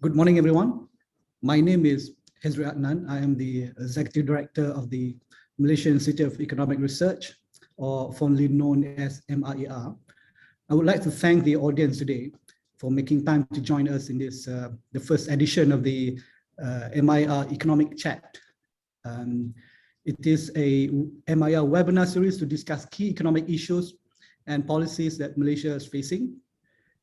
Good morning, everyone. My name is Hezri Adnan. I am the Executive Director of the Malaysian Institute of Economic Research, or fondly known as MIER. I would like to thank the audience today for making time to join us in this, the first edition of the MIER Economic Chat. It is a MIER webinar series to discuss key economic issues and policies that Malaysia is facing.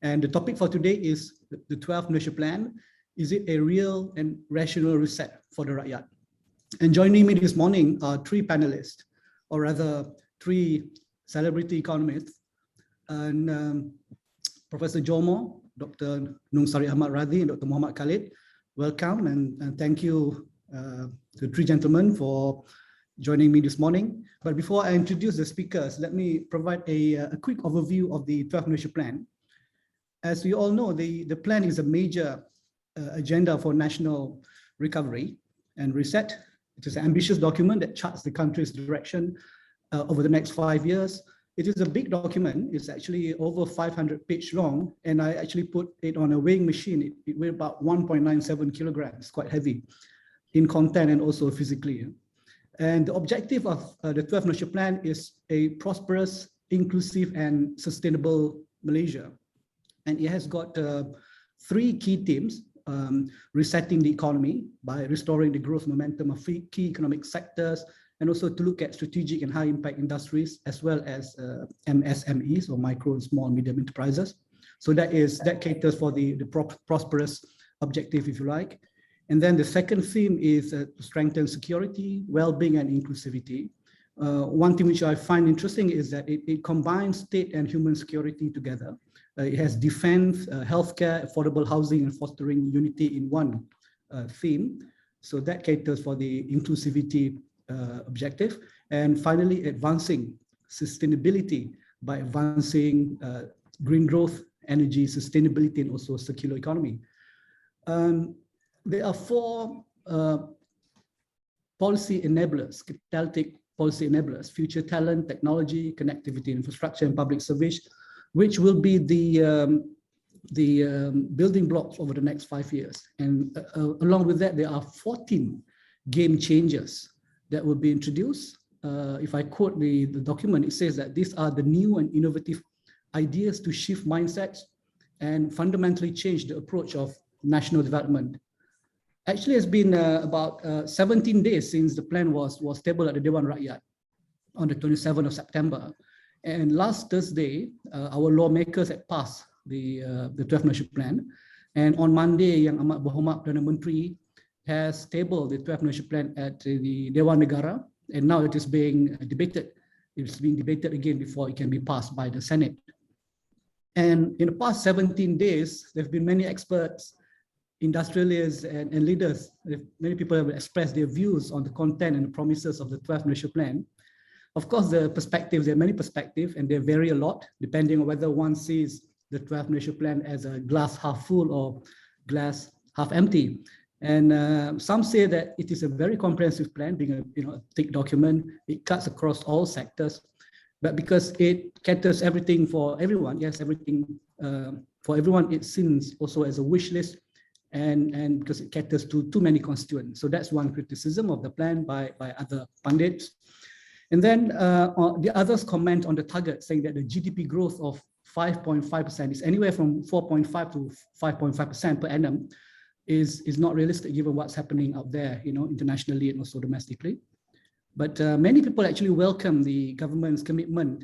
And the topic for today is the 12th Malaysia Plan. Is it a real and rational reset for the Rakyat? And joining me this morning are three panelists, or rather three celebrity economists, and Professor Jomo, Dr. Nung Sari Ahmad Radhi, and Dr. Muhammad Khalid. Welcome and thank you to the three gentlemen for joining me this morning. But before I introduce the speakers, let me provide a quick overview of the 12th Malaysia Plan. As we all know, the plan is a major agenda for national recovery and reset. It is an ambitious document that charts the country's direction over the next 5 years. It is a big document. It's actually over 500 pages long, and I actually put it on a weighing machine. It weighs about 1.97 kilograms, quite heavy in content and also physically. And the objective of the 12th Malaysia Plan is a prosperous, inclusive, and sustainable Malaysia. And it has got three key themes: resetting the economy by restoring the growth momentum of key economic sectors, and also to look at strategic and high impact industries, as well as MSMEs, or micro and small and medium enterprises. So that caters for the prosperous objective, if you like. And then the second theme is to strengthen security, well-being, and inclusivity. One thing which I find interesting is that it combines state and human security together. It has defense, healthcare, affordable housing, and fostering unity in one theme. So that caters for the inclusivity objective. And finally, advancing sustainability by advancing green growth, energy sustainability, and also circular economy. There are four policy enablers, catalytic policy enablers: future talent, technology, connectivity, infrastructure, and public service, which will be the building blocks over the next 5 years. And along with that, there are 14 game changers that will be introduced. If I quote the document, it says that these are the new and innovative ideas to shift mindsets and fundamentally change the approach of national development. Actually, it's been about 17 days since the plan was tabled at the Dewan Rakyat on the 27th of September. And last Thursday, our lawmakers had passed the 12th Malaysia Plan. And on Monday, Yang Amat Berhormat Perdana Menteri has tabled the 12th Malaysia Plan at the Dewan Negara. And now it is being debated. It's being debated again before it can be passed by the Senate. And in the past 17 days, there have been many experts, industrialists, and leaders. Many people have expressed their views on the content and the promises of the 12th Malaysia Plan. Of course, the perspectives, there are many perspectives, and they vary a lot depending on whether one sees the 12th Malaysia Plan as a glass half full or glass half empty. And some say that it is a very comprehensive plan, being a thick document. It cuts across all sectors, but because it caters everything for everyone, yes, everything for everyone, it seems also as a wish list, and because it caters to too many constituents. So that's one criticism of the plan by other pundits. And then the others comment on the target, saying that the GDP growth of 5.5% is anywhere from 4.5 to 5.5% per annum is not realistic given what's happening out there, internationally and also domestically. But many people actually welcome the government's commitment,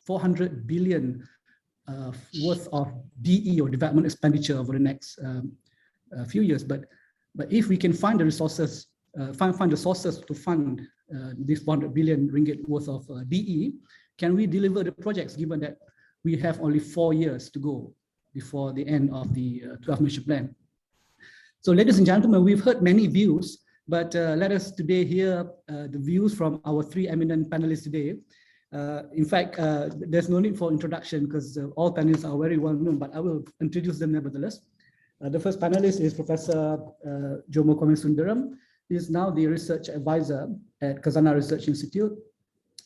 400 billion worth of DE, or development expenditure, over the next few years. But if we can find the resources, find the sources to fund this 400 billion ringgit worth of DE, can we deliver the projects, given that we have only 4 years to go before the end of the 12th Malaysia Plan? So, ladies and gentlemen, we've heard many views, but let us today hear the views from our three eminent panelists today. In fact, there's no need for introduction because all panelists are very well known, but I will introduce them nevertheless. The first panelist is Professor Jomo Sundaram. He is now the research advisor at Khazanah Research Institute.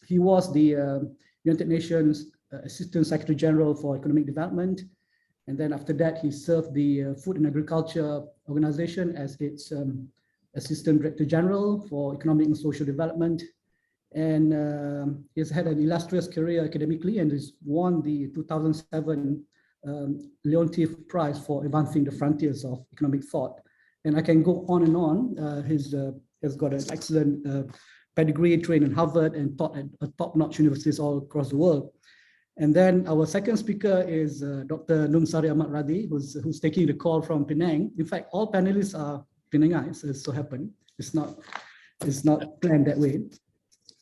He was the United Nations Assistant Secretary General for Economic Development, And then after that, he served the Food and Agriculture Organization as its Assistant Director General for Economic and Social Development. And he's had an illustrious career academically and has won the 2007 Leontief Prize for advancing the frontiers of economic thought. And I can go on and on. He's got an excellent pedigree, trained in Harvard and taught at top-notch universities all across the world. And then our second speaker is Dr. Nungsari Ahmad Radi, who's taking the call from Penang. In fact, all panelists are Penangites, as so happen. It's not planned that way.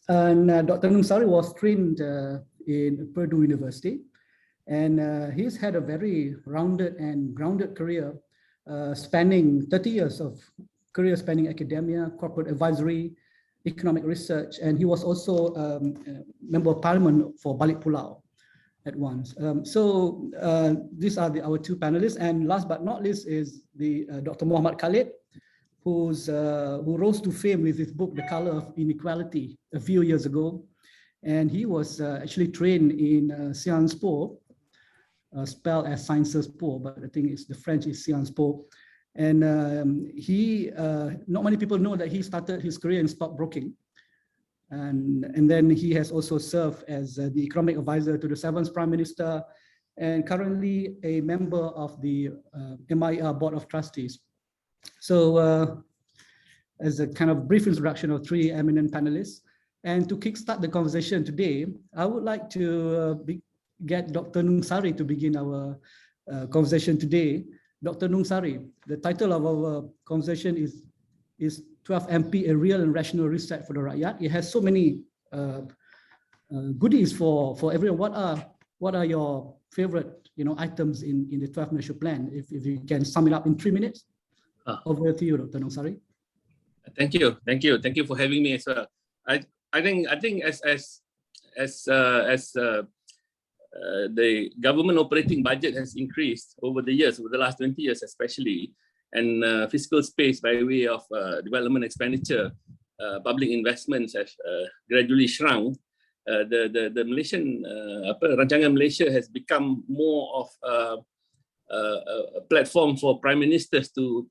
And Dr. Nungsari was trained in Purdue University, and he's had a very rounded and grounded career, spanning 30 years of career spanning academia, corporate advisory, economic research, and he was also a member of parliament for Balik Pulau at once. So these are our two panelists, and last but not least is the Dr. Muhammad Khalid, who rose to fame with his book, The Color of Inequality, a few years ago. And he was actually trained in Sciences Po, spelled as Sciences Po, but I think the French is Sciences Po. And not many people know that he started his career in stockbroking. And then he has also served as the economic advisor to the 7th Prime Minister, and currently a member of the MIER Board of Trustees. So as a kind of brief introduction of three eminent panelists, and to kickstart the conversation today, I would like to get Dr. Nungsari to begin our conversation today. Dr. Nungsari, the title of our conversation is 12 MP, a real and rational reset for the Rakyat. It has so many goodies for everyone. What are your favorite items in the 12 measure plan? If you can sum it up in 3 minutes. Over to you, Dr. Nungsari. Thank you for having me as well. I think as the government operating budget has increased over the years, over the last 20 years especially, and fiscal space by way of development expenditure, public investments have gradually shrunk. The Malaysian Rancangan Malaysia has become more of a platform for prime ministers to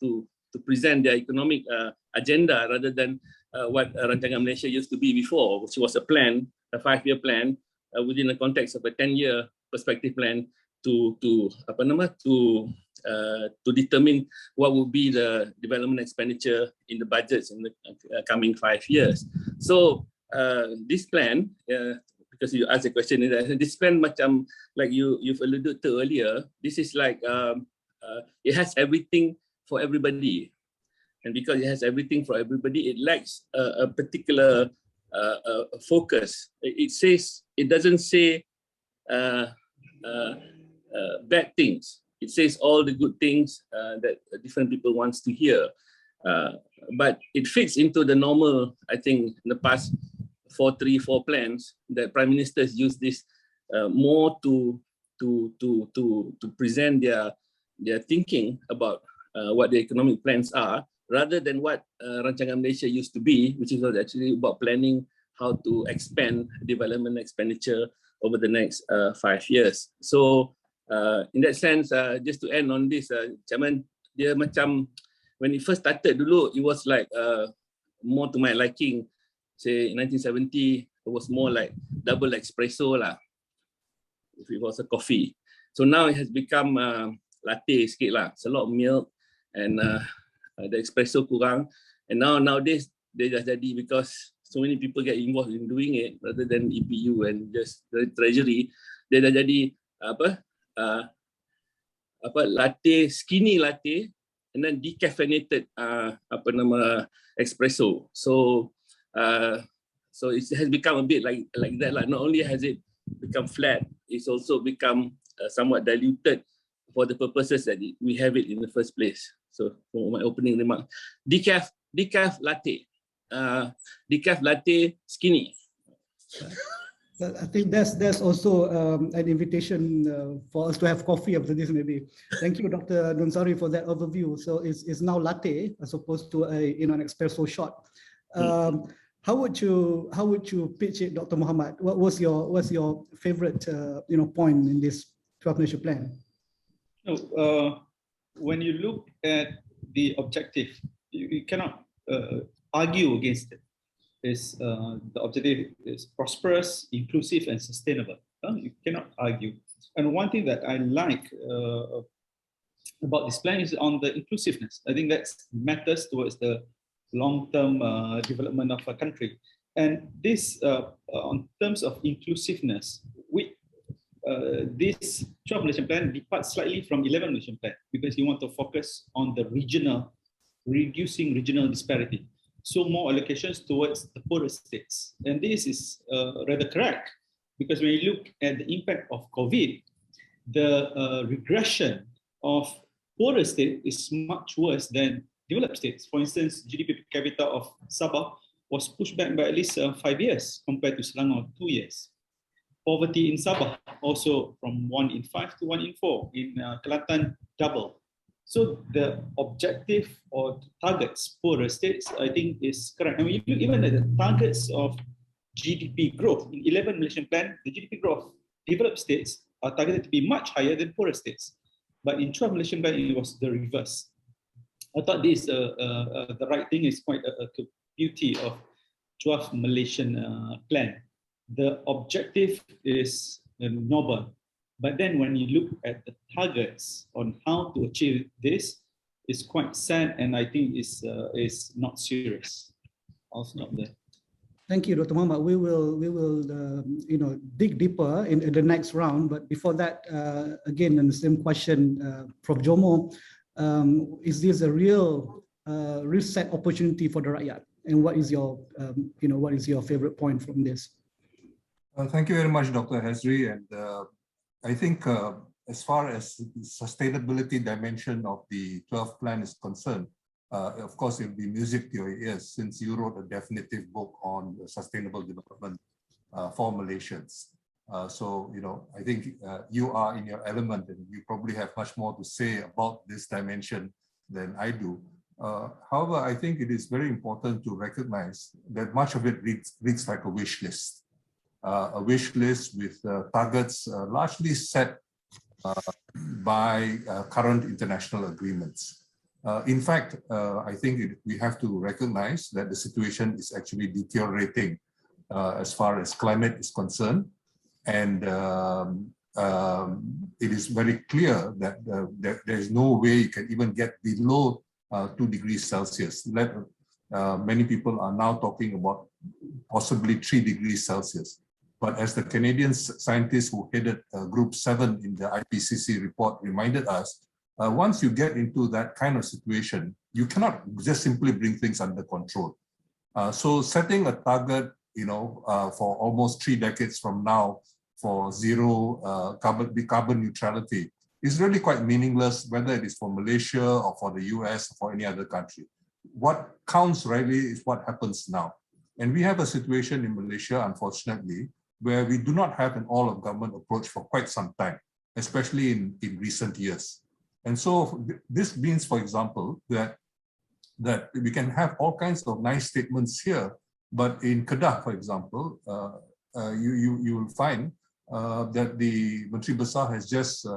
present their economic agenda rather than what Rancangan Malaysia used to be before, which was a plan, a 5-year plan within the context of a 10-year perspective plan to determine what would be the development expenditure in the budgets in the coming 5 years. So this plan, because you asked the question, this plan, like you've alluded to earlier, this is like it has everything for everybody, and because it has everything for everybody, it lacks a particular focus. It doesn't say bad things. It says all the good things that different people wants to hear, but it fits into the normal. I think in the past 4 plans that prime ministers use this more to present their thinking about what the economic plans are, rather than what Rancangan Malaysia used to be, which is actually about planning how to expand development expenditure over the next 5 years. So in that sense, just to end on this, dia macam when it first started dulu, it was like more to my liking. Say in 1970, it was more like double espresso lah, if it was a coffee. So now it has become latte sikit lah. It's a lot of milk and the espresso kurang. And nowadays they just jadi because so many people get involved in doing it rather than EPU and just the treasury. Dia dah jadi latte, skinny latte, and then decaffeinated espresso. So it has become a bit like that. Like, not only has it become flat, it's also become somewhat diluted for the purposes that we have it in the first place. So for my opening remark, decaf latte, decaf latte skinny. I think there's also an invitation for us to have coffee after this, maybe. Thank you, Dr. Nungsari, for that overview. So it's now latte as opposed to an espresso shot. How would you pitch it, Dr. Muhammad? What's your favorite point in this 12 measure plan? No, when you look at the objective, you cannot argue against it. The objective is prosperous, inclusive, and sustainable. You cannot argue. And one thing that I like about this plan is on the inclusiveness. I think that matters towards the long-term development of a country. And this, on terms of inclusiveness, this 12 Malaysian plan departs slightly from 11 Malaysian plan because you want to focus on the reducing regional disparity. So more allocations towards the poorer states. And this is rather correct because when you look at the impact of COVID, the regression of poorer states is much worse than developed states. For instance, GDP per capita of Sabah was pushed back by at least 5 years compared to Selangor 2 years. Poverty in Sabah also from 1 in 5 to 1 in 4. In Kelantan, double. So the objective or targets poorer states, I think, is correct. And when you look even at the targets of GDP growth in 11 Malaysian plan, the GDP growth developed states are targeted to be much higher than poorer states. But in 12 Malaysian plan, it was the reverse. I thought this the right thing is quite a beauty of 12 Malaysian plan. The objective is noble, but then when you look at the targets on how to achieve this, it's quite sad, and I think is not serious. I'll stop there. Thank you, Dr. Muhammad. We will dig deeper in the next round. But before that, again, in the same question, Prof. Jomo, is this a real set opportunity for the Rakyat? And what is your, what is your favorite point from this? Thank you very much, Dr. Hazri. And I think as far as the sustainability dimension of the 12th plan is concerned, of course, it will be music to your ears since you wrote a definitive book on sustainable development for Malaysians. So, I think you are in your element and you probably have much more to say about this dimension than I do. However, I think it is very important to recognize that much of it reads like a wish list. A wish list with targets largely set by current international agreements. In fact, I think we have to recognize that the situation is actually deteriorating as far as climate is concerned. And it is very clear that there is no way you can even get below 2 degrees Celsius. Many people are now talking about possibly 3 degrees Celsius. But as the Canadian scientists who headed Group 7 in the IPCC report reminded us, once you get into that kind of situation, you cannot just simply bring things under control. So setting a target, for almost 3 decades from now for zero carbon neutrality is really quite meaningless, whether it is for Malaysia or for the US or for any other country. What counts really is what happens now. And we have a situation in Malaysia, unfortunately, where we do not have an all-of-government approach for quite some time, especially in recent years. And so this means, for example, that we can have all kinds of nice statements here, but in Kedah, for example, you will find that the Menteri Besar has just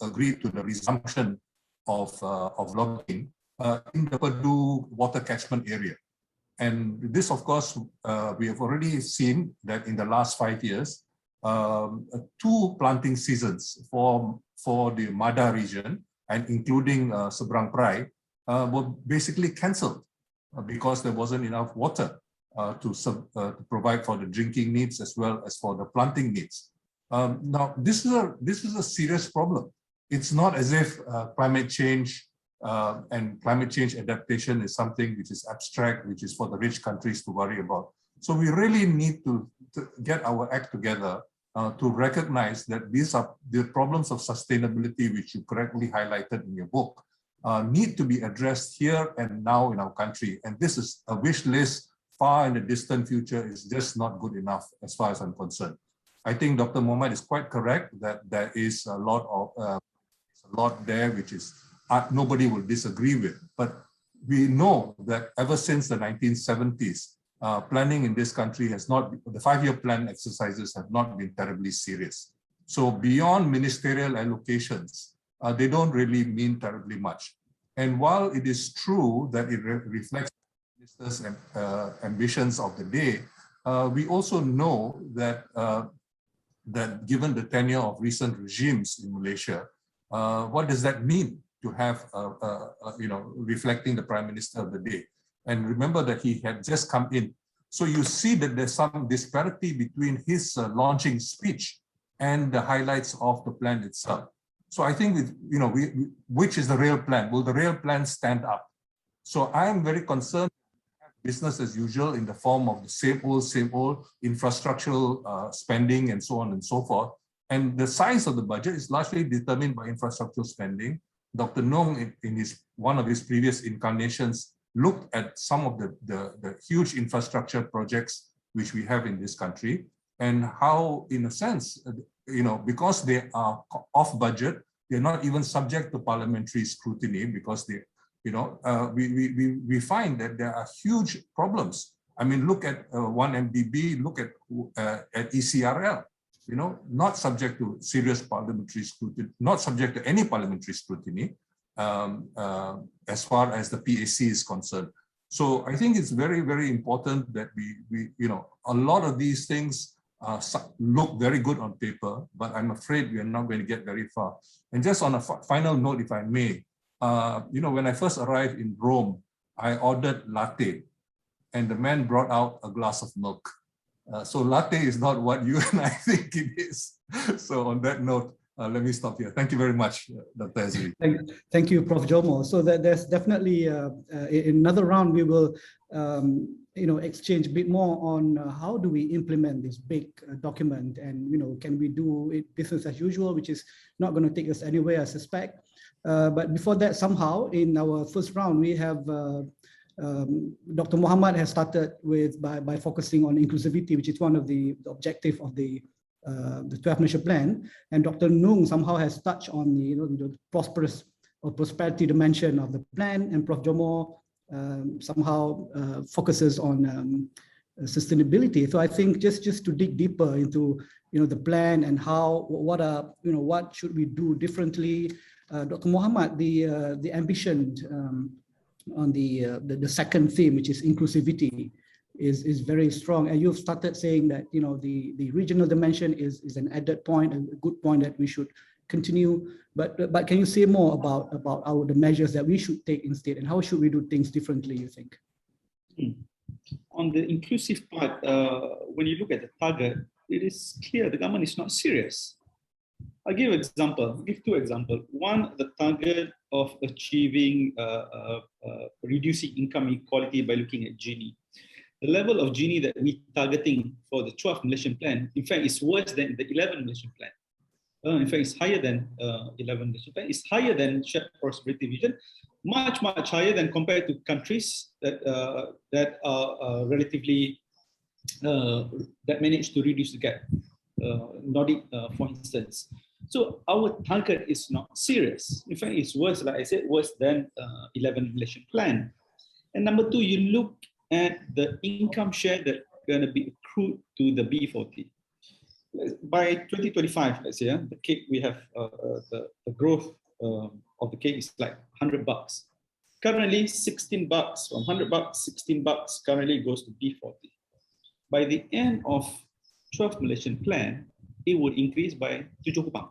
agreed to the resumption of logging in the Pedu water catchment area. And this, of course, we have already seen that in the last 5 years, 2 planting seasons for the Mada region and including Seberang Perai were basically cancelled because there wasn't enough water to provide for the drinking needs as well as for the planting needs. Now, this is a serious problem. It's not as if climate change and climate change adaptation is something which is abstract, which is for the rich countries to worry about. So we really need to get our act together to recognize that these are the problems of sustainability, which you correctly highlighted in your book, need to be addressed here and now in our country. And this is a wish list far in the distant future is just not good enough as far as I'm concerned. I think Dr. Mohammed is quite correct that there is a lot there which is nobody will disagree with. But we know that ever since the 1970s, planning in this country has not, the 5-year plan exercises have not been terribly serious. So beyond ministerial allocations, they don't really mean terribly much. And while it is true that it reflects ministers' ambitions of the day, we also know that that given the tenure of recent regimes in Malaysia, what does that mean to have, reflecting the Prime Minister of the day? And remember that he had just come in. So you see that there's some disparity between his launching speech and the highlights of the plan itself. So I think, which is the real plan? Will the real plan stand up? So I am very concerned business as usual in the form of the same old infrastructural spending and so on and so forth. And the size of the budget is largely determined by infrastructural spending. Dr. Nong, in one of his previous incarnations, looked at some of the huge infrastructure projects which we have in this country, and how, in a sense, because they are off budget, they're not even subject to parliamentary scrutiny, because they, we find that there are huge problems. I mean, look at 1MDB, look at ECRL, not subject to serious parliamentary scrutiny, not subject to any parliamentary scrutiny as far as the PAC is concerned. So I think it's very, very important that we a lot of these things look very good on paper, but I'm afraid we are not going to get very far. And just on a final note, if I may, when I first arrived in Rome, I ordered latte, and the man brought out a glass of milk. So latte is not what you and I think it is. So on that note, let me stop here. Thank you very much, Dr. Azri. Thank you, Prof. Jomo. So there's definitely in another round we will exchange a bit more on how do we implement this big document, and can we do it business as usual, which is not going to take us anywhere, I suspect. But before that, somehow in our first round we have Dr. Muhammad has started by focusing on inclusivity, which is one of the objective of the 12th National Plan, and Dr. Nung somehow has touched on the prosperous or prosperity dimension of the plan, and Prof. Jomo somehow focuses on sustainability. So I think just to dig deeper into the plan and what should we do differently, Dr. Muhammad, the ambition on the second theme, which is inclusivity, is very strong, and you've started saying that the regional dimension is an added point, and a good point that we should continue. But can you say more about the measures that we should take instead, and how should we do things differently, you think? On the inclusive part, when you look at the target, it is clear the government is not serious. I'll give two examples. One, the target of achieving reducing income inequality by looking at Gini. The level of Gini that we're targeting for the 12th Malaysian Plan, in fact, is worse than the 11th Malaysian Plan. In fact, it's higher than 11th Malaysian Plan. It's higher than shared prosperity vision, much higher than compared to countries that are relatively that manage to reduce the gap. Nordic, for instance. So our target is not serious. In fact, it's worse, like I said, worse than 11th Malaysian Plan. And number two, you look at the income share that's going to be accrued to the B40. By 2025, let's say, the cake we have, the growth of the cake is like $100. Currently, $16 from $100, $16 currently goes to B40. By the end of 12th Malaysian Plan, it would increase by 7 kupang,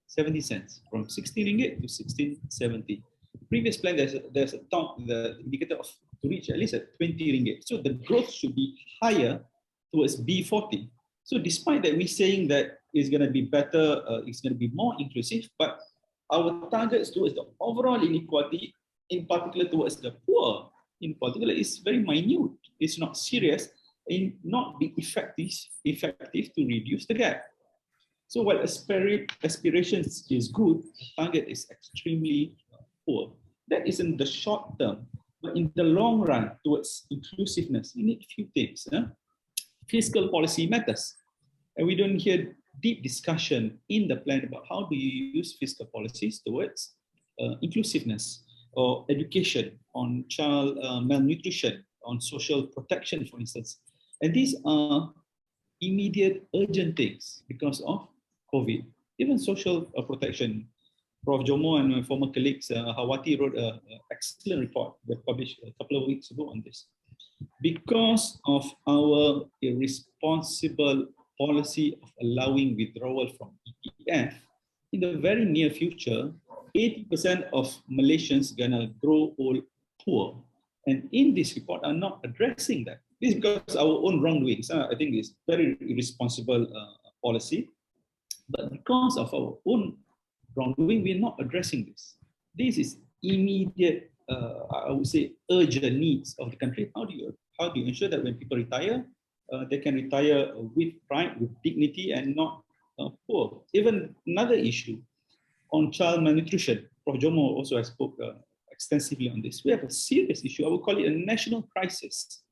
70 cents, from 16 ringgit to 16.70. Previous plan, there's a talk, the indicator of to reach at least at 20 ringgit. So the growth should be higher towards B40. So despite that, we're saying that it's going to be better, it's going to be more inclusive, but our targets towards the overall inequality, in particular towards the poor, in particular, is very minute. It's not serious and not be effective to reduce the gap. So while aspirations is good, the target is extremely poor. That is in the short term, but in the long run towards inclusiveness, you need a few things. Fiscal policy matters, and we don't hear deep discussion in the plan about how do you use fiscal policies towards inclusiveness or education, on child malnutrition, on social protection, for instance. And these are immediate urgent things because of COVID. Even social protection, Prof. Jomo and my former colleagues, Hawati, wrote an excellent report that published a couple of weeks ago on this. Because of our irresponsible policy of allowing withdrawal from EPF, in the very near future, 80% of Malaysians are gonna grow old poor. And in this report are not addressing that. This is because our own wrongdoings. I think it's very irresponsible policy. But because of our own wrongdoing, we're not addressing this. This is immediate, I would say, urgent needs of the country. How do you ensure that when people retire, they can retire with pride, with dignity, and not poor? Even another issue on child malnutrition. Prof. Jomo also has spoke extensively on this. We have a serious issue. I would call it a national crisis,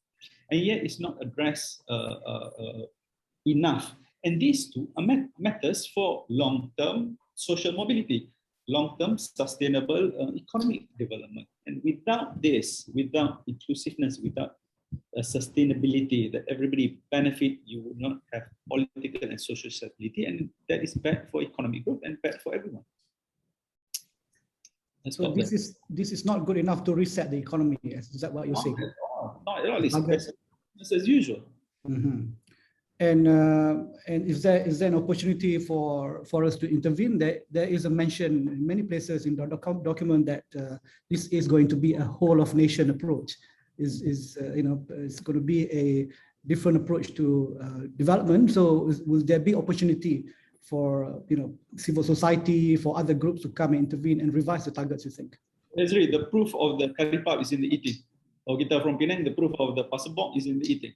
and yet it's not addressed enough. And these two are matters for long-term social mobility, long-term sustainable economic development. And without this, without inclusiveness, without sustainability, that everybody benefit, you will not have political and social stability, and that is bad for economic growth and bad for everyone. So this is not good enough to reset the economy. Is that what you're saying? Not at all. It's business as usual. Mm-hmm. And is there an opportunity for us to intervene? There is a mention in many places in the document that this is going to be a whole of nation approach. It's going to be a different approach to development. So will there be opportunity for civil society, for other groups to come and intervene and revise the targets, you think? That's right. The proof of the curry puff is in the eating. Or kita from Penang, the proof of the passport is in the eating.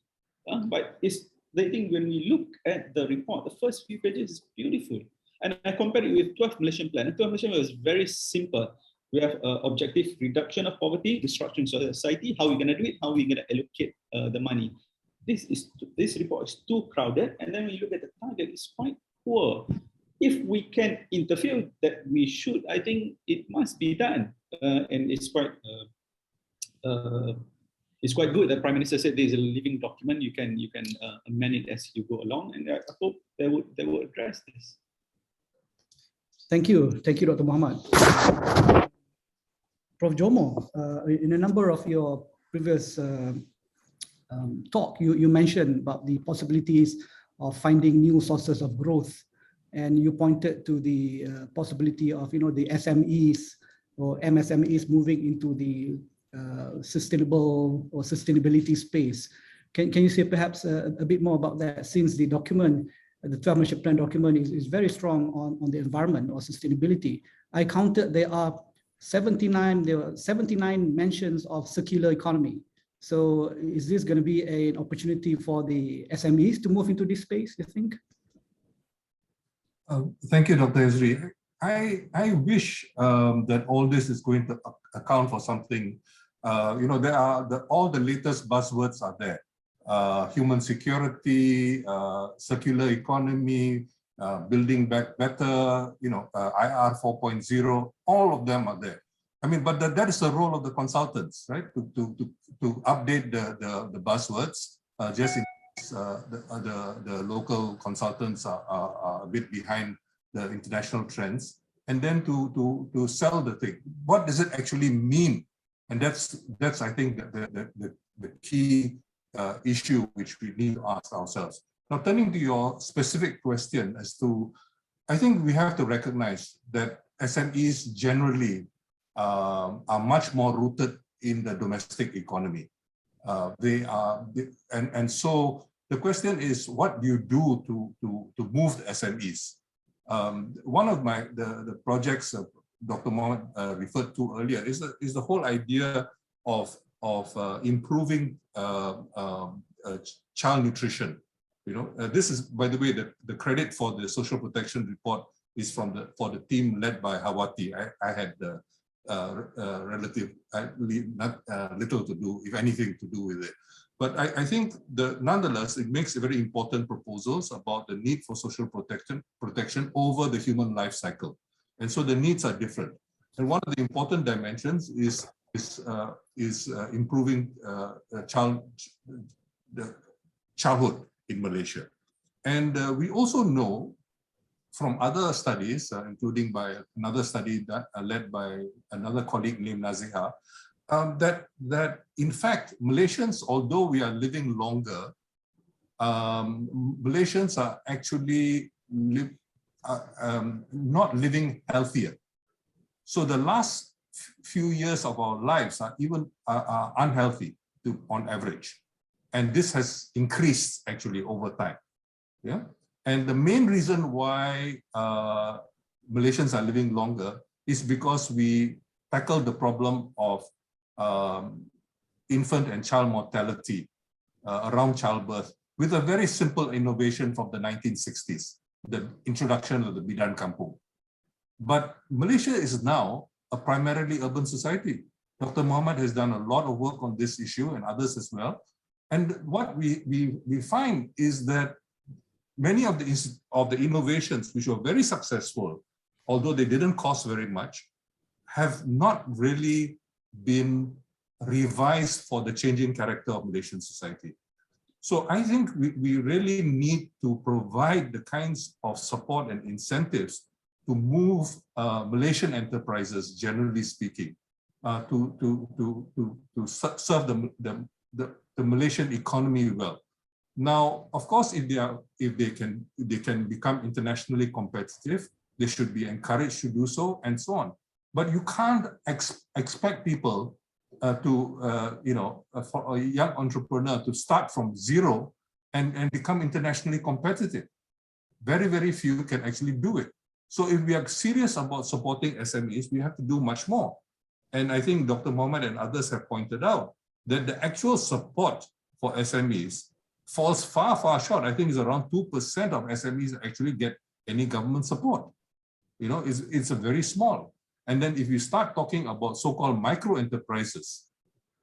But I think when we look at the report, the first few pages is beautiful. And I compare it with 12 Malaysian plan. The 12 Malaysian plan was very simple. We have objective reduction of poverty, restructuring society. How are we going to do it? How are we going to allocate the money? This report is too crowded. And then when you look at the target, it's quite poor. If we can interfere that we should, I think it must be done. And it's quite good that Prime Minister said there is a living document. You can amend it as you go along, and I hope they will address this. Thank you, Dr. Muhammad. Prof. Jomo, in a number of your previous talk, you mentioned about the possibilities of finding new sources of growth, and you pointed to the possibility of the SMEs or MSMEs moving into the sustainable or sustainability space. Can you say perhaps a bit more about that, since the document, the 12 Malaysia Plan document is very strong on the environment or sustainability. I counted there were 79 mentions of circular economy. So is this going to be an opportunity for the SMEs to move into this space, you think? Thank you, Dr. Ezri. I wish that all this is going to account for something. There are all the latest buzzwords are there. Human security, circular economy, building back better, IR 4.0, all of them are there. I mean, but that is the role of the consultants, right? To update the buzzwords, just in case the local consultants are a bit behind the international trends, and then to sell the thing. What does it actually mean? And that's I think the key issue which we need to ask ourselves. Now, turning to your specific question as to, I think we have to recognize that SMEs generally are much more rooted in the domestic economy. And so the question is, what do you do to move the SMEs? One of the projects Dr. Mohammed referred to earlier is the whole idea of improving child nutrition. This is, by the way, the credit for the social protection report is for the team led by Hawati. I had relatively little to do, if anything, to do with it. But I think nonetheless, it makes very important proposals about the need for social protection over the human life cycle. And so the needs are different. And one of the important dimensions is improving childhood in Malaysia. And we also know from other studies, including by another study that led by another colleague named Naziha, that in fact, Malaysians, although we are living longer, Malaysians are actually not living healthier. So the last few years of our lives are even unhealthy on average. And this has increased actually over time. Yeah. And the main reason why Malaysians are living longer is because we tackled the problem of infant and child mortality around childbirth with a very simple innovation from the 1960s, the introduction of the Bidan Kampung. But Malaysia is now a primarily urban society. Dr. Mohammed has done a lot of work on this issue and others as well. And what we find is that many of the innovations which were very successful, although they didn't cost very much, have not really been revised for the changing character of Malaysian society. So I think we really need to provide the kinds of support and incentives to move Malaysian enterprises, generally speaking, to serve the Malaysian economy well. Now, of course, if they can become internationally competitive, they should be encouraged to do so, and so on. But you can't expect people for a young entrepreneur to start from zero and become internationally competitive. Very, very few can actually do it. So if we are serious about supporting SMEs, we have to do much more. And I think Dr. Mohammed and others have pointed out that the actual support for SMEs falls far, far short. I think it's around 2% of SMEs actually get any government support. You know, it's a very small. And then if you start talking about so-called micro enterprises,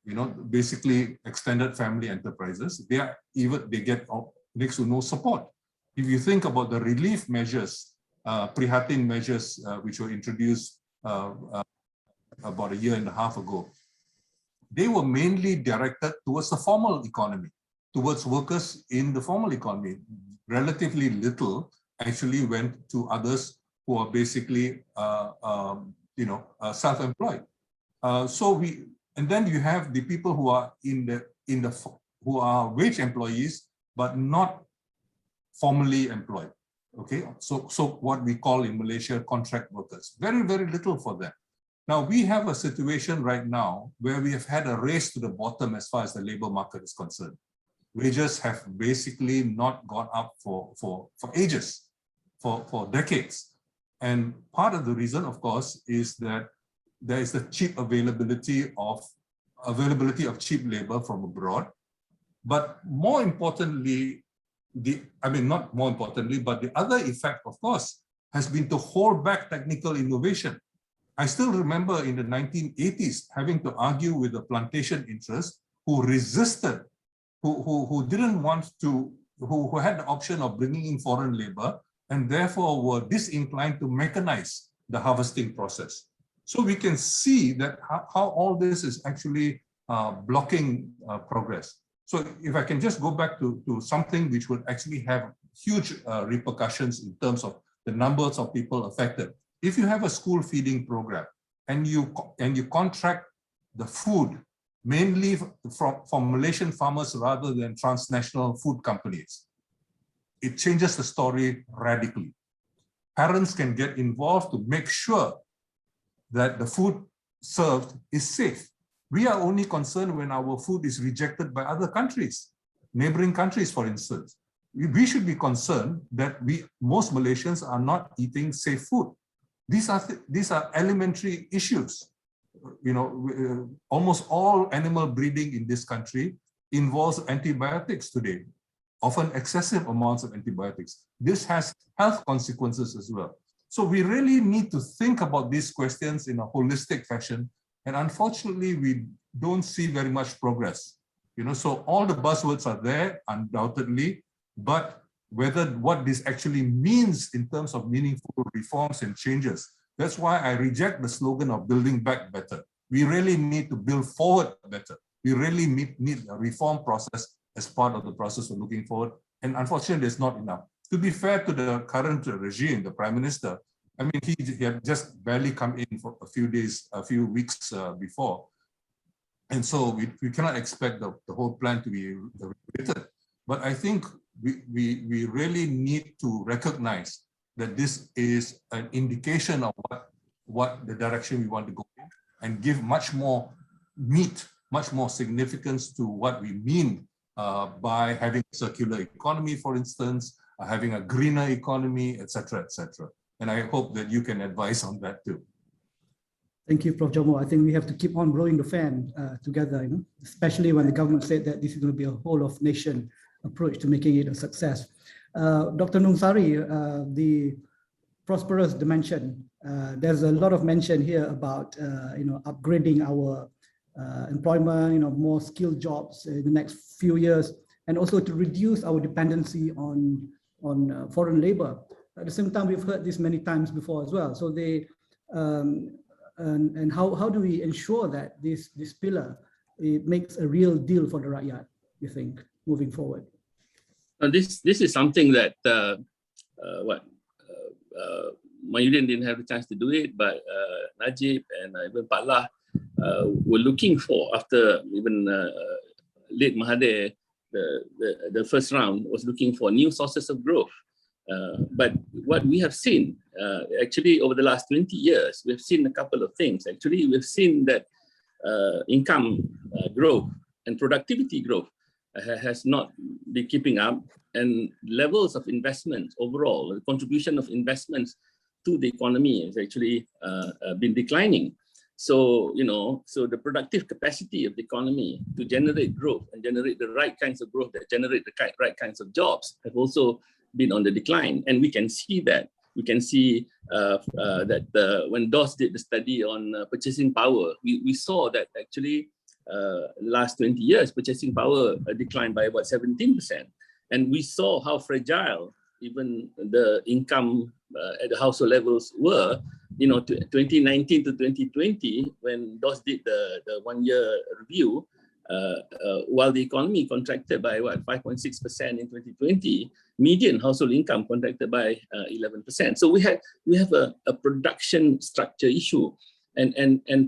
you know, basically extended family enterprises, they get next to no support. If you think about the relief measures, Prihatin measures, which were introduced about a year and a half ago, they were mainly directed towards the formal economy, towards workers in the formal economy. Relatively little actually went to others who are basically self-employed. And then you have the people who are who are wage employees but not formally employed. Okay, so what we call in Malaysia contract workers. Very, very little for them. Now we have a situation right now where we have had a race to the bottom as far as the labor market is concerned. Wages have basically not gone up for ages, for decades. And part of the reason, of course, is that there is the cheap availability of cheap labor from abroad. But more importantly, not more importantly, but the other effect, of course, has been to hold back technical innovation. I still remember in the 1980s having to argue with the plantation interests who resisted, who didn't want to, who had the option of bringing in foreign labor and therefore were disinclined to mechanize the harvesting process. So we can see that how all this is actually blocking progress. So if I can just go back to something which would actually have huge repercussions in terms of the numbers of people affected. If you have a school feeding program and you contract the food mainly from Malaysian farmers rather than transnational food companies, it changes the story radically. Parents can get involved to make sure that the food served is safe. We are only concerned when our food is rejected by other countries, neighboring countries, for instance. We should be concerned that most Malaysians are not eating safe food. These are elementary issues. You know, almost all animal breeding in this country involves antibiotics today, often excessive amounts of antibiotics. This has health consequences as well. So we really need to think about these questions in a holistic fashion. And unfortunately, we don't see very much progress. You know, so all the buzzwords are there, undoubtedly, but what this actually means in terms of meaningful reforms and changes, that's why I reject the slogan of building back better. We really need to build forward better. We really need a reform process as part of the process of looking forward. And unfortunately, there's not enough. to be fair to the current regime, the Prime Minister, I mean, he had just barely come in for a few days, a few weeks before. And so we cannot expect the whole plan to be regulated. But I think we really need to recognize that this is an indication of what the direction we want to go in, and give much more meat, much more significance to what we mean by having a circular economy, for instance, having a greener economy, etc., etc. And I hope that you can advise on that too. Thank you, Prof. Jomo. I think we have to keep on blowing the fan together, especially when the government said that this is going to be a whole of nation approach to making it a success. Dr. Nungsari, the prosperous dimension, there's a lot of mention here about upgrading our employment, more skilled jobs in the next few years, and also to reduce our dependency on foreign labor. At the same time, we've heard this many times before as well. So they and how do we ensure that this pillar, it makes a real deal for the Rakyat, you think, moving forward? This is something that Mayudin didn't have a chance to do it, but Najib and even Pak Lah were looking for, after even late Mahathir, the first round was looking for new sources of growth. But what we have seen, actually over the last 20 years, we've seen a couple of things. Actually, we've seen that income growth and productivity growth has not been keeping up, and levels of investment overall, the contribution of investments to the economy has actually been declining. So, so the productive capacity of the economy to generate growth and generate the right kinds of growth that generate the right kinds of jobs have also been on the decline. And we can see that. We can see that when DOS did the study on purchasing power, we saw that actually last 20 years, purchasing power declined by about 17%. And we saw how fragile even the income at the household levels were, 2019 to 2020, when DOS did the 1 year review, while the economy contracted by 5.6% in 2020, median household income contracted by 11%. So we have a production structure issue, and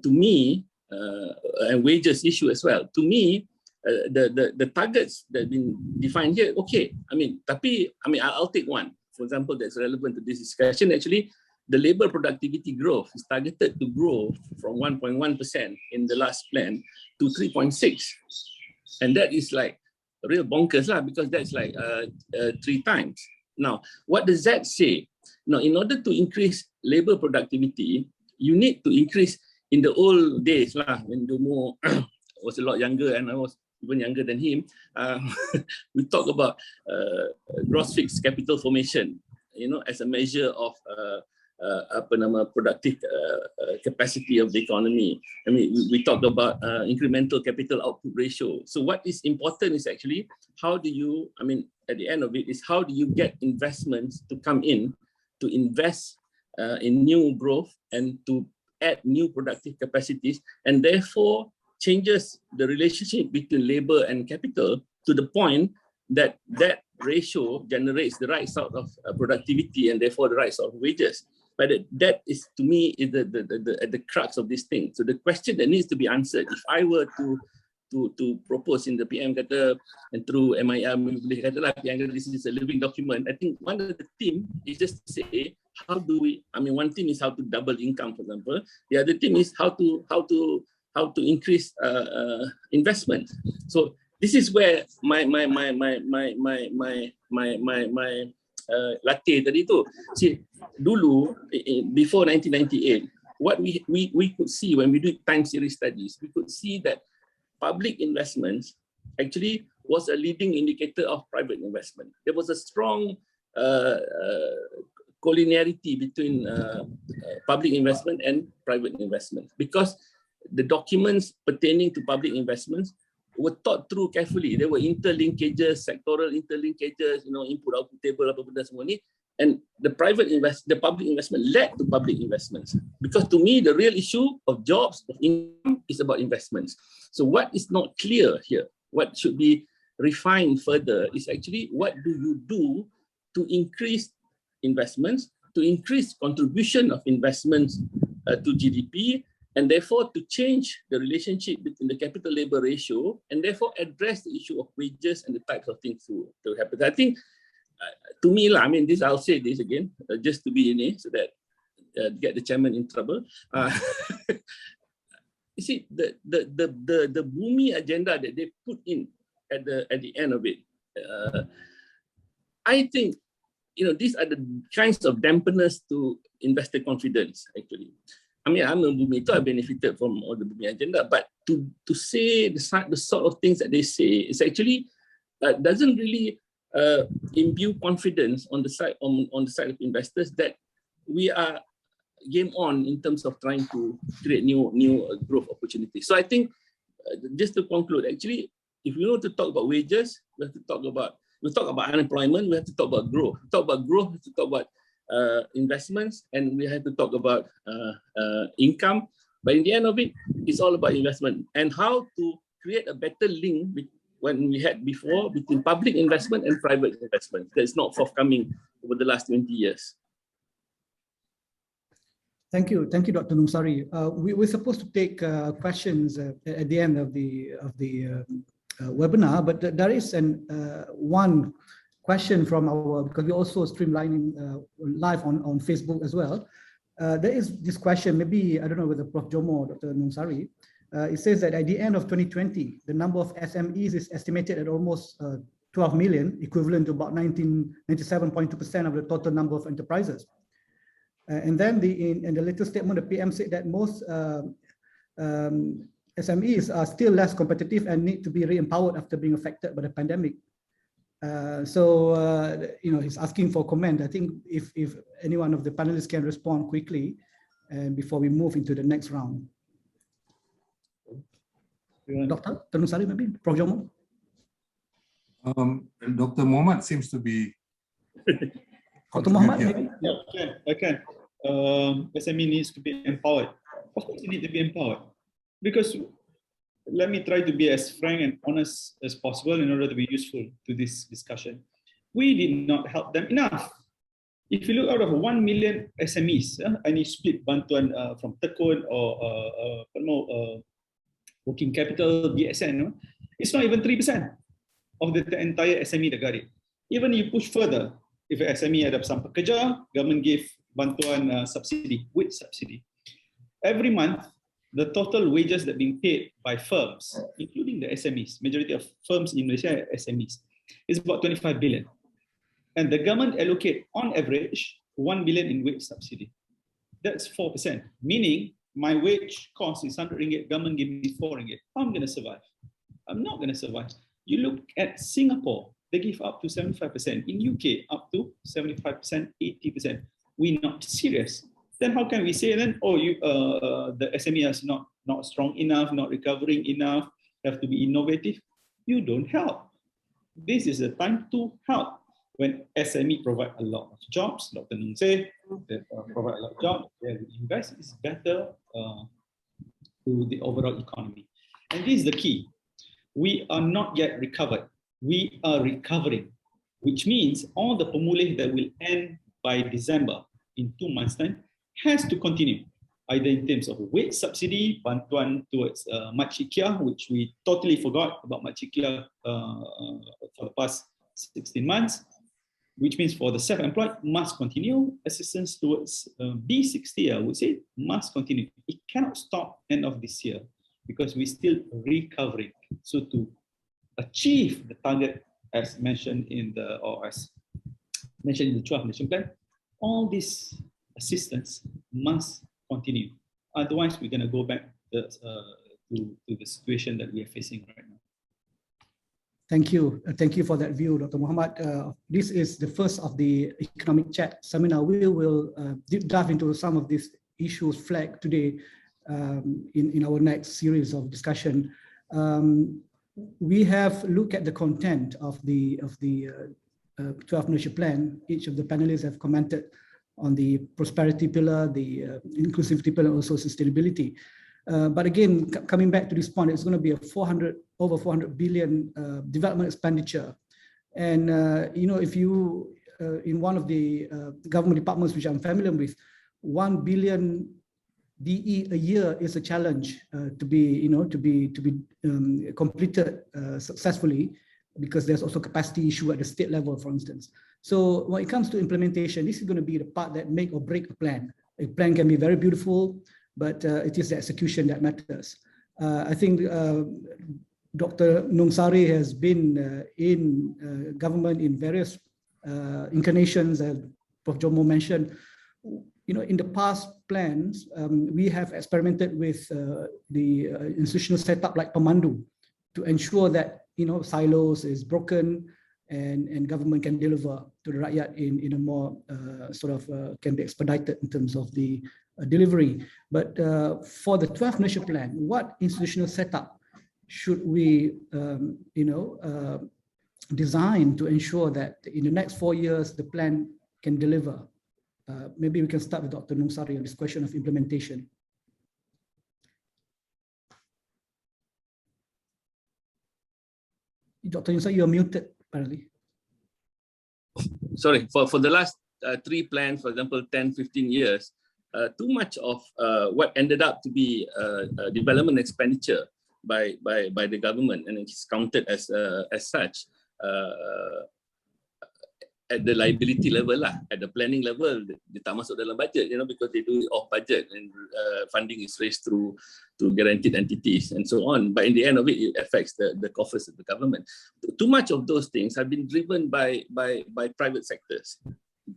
to me, and wages issue as well. To me, the targets that have been defined here, okay. I'll take one, for example, that's relevant to this discussion. Actually, the labor productivity growth is targeted to grow from 1.1% in the last plan to 3.6%. And that is like real bonkers, because that's like 3 times. Now, what does that say? Now, in order to increase labor productivity, you need to increase. In the old days, when Jomo was a lot younger and I was even younger than him, we talk about gross fixed capital formation, as a measure of productive capacity of the economy. We talked about incremental capital output ratio. So what is important is actually how do you, at the end of it, is how do you get investments to come in to invest in new growth and to add new productive capacities, and therefore changes the relationship between labor and capital to the point that that ratio generates the right sort of productivity and therefore the right sort of wages. But that is, to me, is the crux of this thing. So the question that needs to be answered, if I were to propose in the PM kata and through MIER, this is a living document, I think one of the theme is just to say, how do we, one theme is how to double income, for example. The other theme is how to increase investment. So this is where my latte tadi tu. See, dulu, before 1998, what we could see when we do time series studies, we could see that public investments actually was a leading indicator of private investment. There was a strong collinearity between public investment and private investment, because the documents pertaining to public investments were thought through carefully. There were interlinkages, sectoral interlinkages, input output table, apa benda semua ni. And the public investment led to public investments. Because to me, the real issue of jobs, of income, is about investments. So what is not clear here, what should be refined further, is actually what do you do to increase investments, to increase contribution of investments to GDP, and therefore to change the relationship between the capital labor ratio, and therefore address the issue of wages and the types of things to happen. I think, to me, I mean, I'll say this again, just to be in it, so that get the chairman in trouble. You see, the Bumi agenda that they put in at the end of it, I think, these are the kinds of dampeners to investor confidence, actually. I mean, I'm a Bumi, so I benefited from all the Bumi agenda, but to say the sort of things that they say is actually doesn't really imbue confidence on the side of investors that we are game on in terms of trying to create new growth opportunities. So I think, just to conclude, actually, if we want to talk about wages, we have to talk about unemployment, we have to talk about growth. To talk about growth, we have to talk about investments, and we have to talk about income. But in the end of it, it's all about investment and how to create a better link when we had before between public investment and private investment. That's not forthcoming over the last 20 years. Thank you, Dr. Nungsari. We're supposed to take questions at the end of the webinar, but there is one question from because we're also streamlining live on Facebook as well. There is this question, maybe, I don't know whether Prof. Jomo or Dr. Nungsari. It says that at the end of 2020, the number of SMEs is estimated at almost 12 million, equivalent to about 97.2% of the total number of enterprises. And then in the latest statement, the PM said that most SMEs are still less competitive and need to be re-empowered after being affected by the pandemic. He's asking for comment. I think if any one of the panelists can respond quickly before we move into the next round. Dr. Nungsari, maybe? Prof. Jomo? Dr. Mohamad seems to be... Dr. Mohamad, maybe? Yeah, I can. SME needs to be empowered. Of course, you need to be empowered. Because let me try to be as frank and honest as possible in order to be useful to this discussion. We did not help them enough. If you look out of 1 million SMEs, and you split bantuan from Tekun or working capital, BSN, it's not even 3% of the entire SME negara. Even you push further, if an SME ada pesan pekerja, government give bantuan subsidy, wage subsidy. Every month, the total wages that being paid by firms, including the SMEs, majority of firms in Malaysia are SMEs, is about 25 billion. And the government allocate, on average, 1 billion in wage subsidy. That's 4%, meaning my wage cost is 100 ringgit, government give me 4 ringgit. How am I going to survive? I'm not going to survive. You look at Singapore, they give up to 75%. In UK, up to 75%, 80%. We're not serious. Then how can we say then, oh, the SME is not strong enough, not recovering enough, have to be innovative? You don't help. This is the time to help. When SME provide a lot of jobs, Dr. Nung say, they provide a lot of jobs, they invest is better to the overall economy. And this is the key. We are not yet recovered. We are recovering, which means all the pemulih that will end by December in 2 months' time has to continue, either in terms of wage subsidy, bantuan towards makcik kia, which we totally forgot about makcik kia for the past 16 months, which means for the self-employed must continue, assistance towards B60, I would say, must continue. It cannot stop end of this year because we're still recovering. So to achieve the target as mentioned in the, or as mentioned in the 12th Nation Plan, all this assistance must continue. Otherwise, we're going to go back to the situation that we are facing right now. Thank you. Thank you for that view, Dr. Mohamad. This is the first of the economic chat seminar. We will deep dive into some of these issues flagged today in our next series of discussion. We have looked at the content of the 12th Nation Plan. Each of the panelists have commented on the prosperity pillar, the inclusivity pillar, and also sustainability. But again, coming back to this point, it's going to be a over 400 billion development expenditure. And if you in one of the government departments which I'm familiar with, 1 billion DE a year is a challenge to be completed successfully, because there's also capacity issue at the state level, for instance. So when it comes to implementation, this is going to be the part that make or break a plan. A plan can be very beautiful, but it is the execution that matters. I think Dr. Nungsari has been in government in various incarnations, as Prof. Jomo mentioned. In the past plans, we have experimented with the institutional setup like Pemandu to ensure that silos is broken and government can deliver to the Rakyat in a more can be expedited in terms of the delivery. But for the 12th National Plan, what institutional setup should we design to ensure that in the next 4 years the plan can deliver? Maybe we can start with Dr. Nungsari on this question of implementation. Dr. Nungsari, you're muted, apparently. Sorry, for the last 3 plans, for example, 10, 15 years, too much of what ended up to be development expenditure by the government, and it's counted as such, at the liability level lah, at the planning level, dia tak masuk dalam budget, because they do it off budget and funding is raised through guaranteed entities and so on. But in the end of it, it affects the coffers of the government. Too much of those things have been driven by private sectors,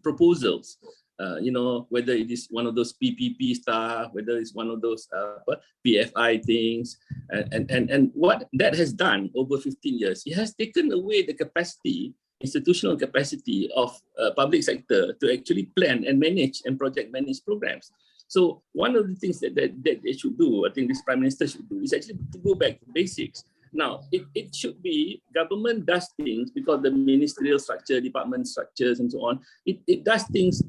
proposals. Whether it is one of those PPP stuff, whether it's one of those PFI things, and what that has done over 15 years, it has taken away the capacity, institutional capacity of public sector to actually plan and manage and project manage programs. So one of the things that they should do, I think this Prime Minister should do, is actually to go back to basics. Now, it should be government does things because the ministerial structure, department structures and so on, it does things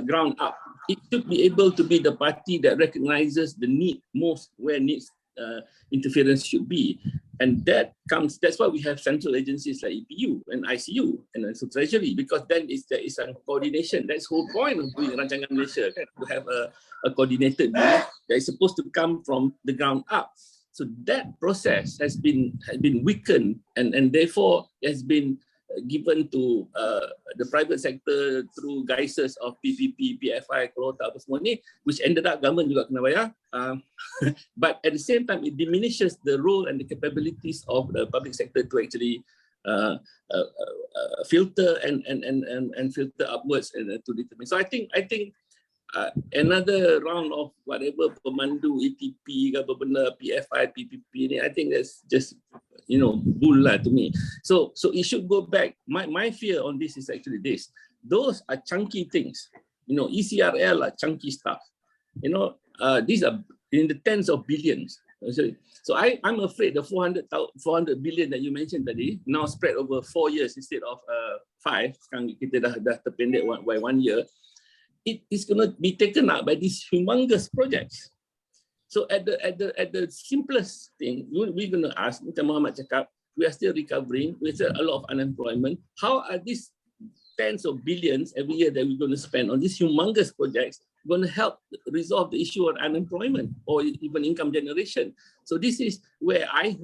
ground up. It should be able to be the party that recognizes the need most where needs interference should be. And that's why we have central agencies like EPU and ICU and also Treasury, because then there is a coordination. That's the whole point of doing Rancangan Malaysia, to have a coordinated view that is supposed to come from the ground up. So that process has been weakened and therefore has been given to the private sector through guises of PPP, PFI, Kuota, apa semua ni, which ended up government juga kena bayar. But at the same time, it diminishes the role and the capabilities of the public sector to actually filter and filter upwards and to determine. So I think another round of whatever Pemandu, ETP, PFI, PPP, I think that's just bull to me. So it should go back. My fear on this is actually this: those are chunky things. ECRL are chunky stuff. These are in the tens of billions. So I'm afraid the 400 billion that you mentioned tadi now spread over 4 years instead of 5. Sekarang kita dah terpendek by 1 year. It is going to be taken up by these humongous projects. So at the simplest thing, we're going to ask, Macam Muhammad cakap, we are still recovering, we still a lot of unemployment. How are these tens of billions every year that we're going to spend on these humongous projects going to help resolve the issue of unemployment or even income generation? So this is where I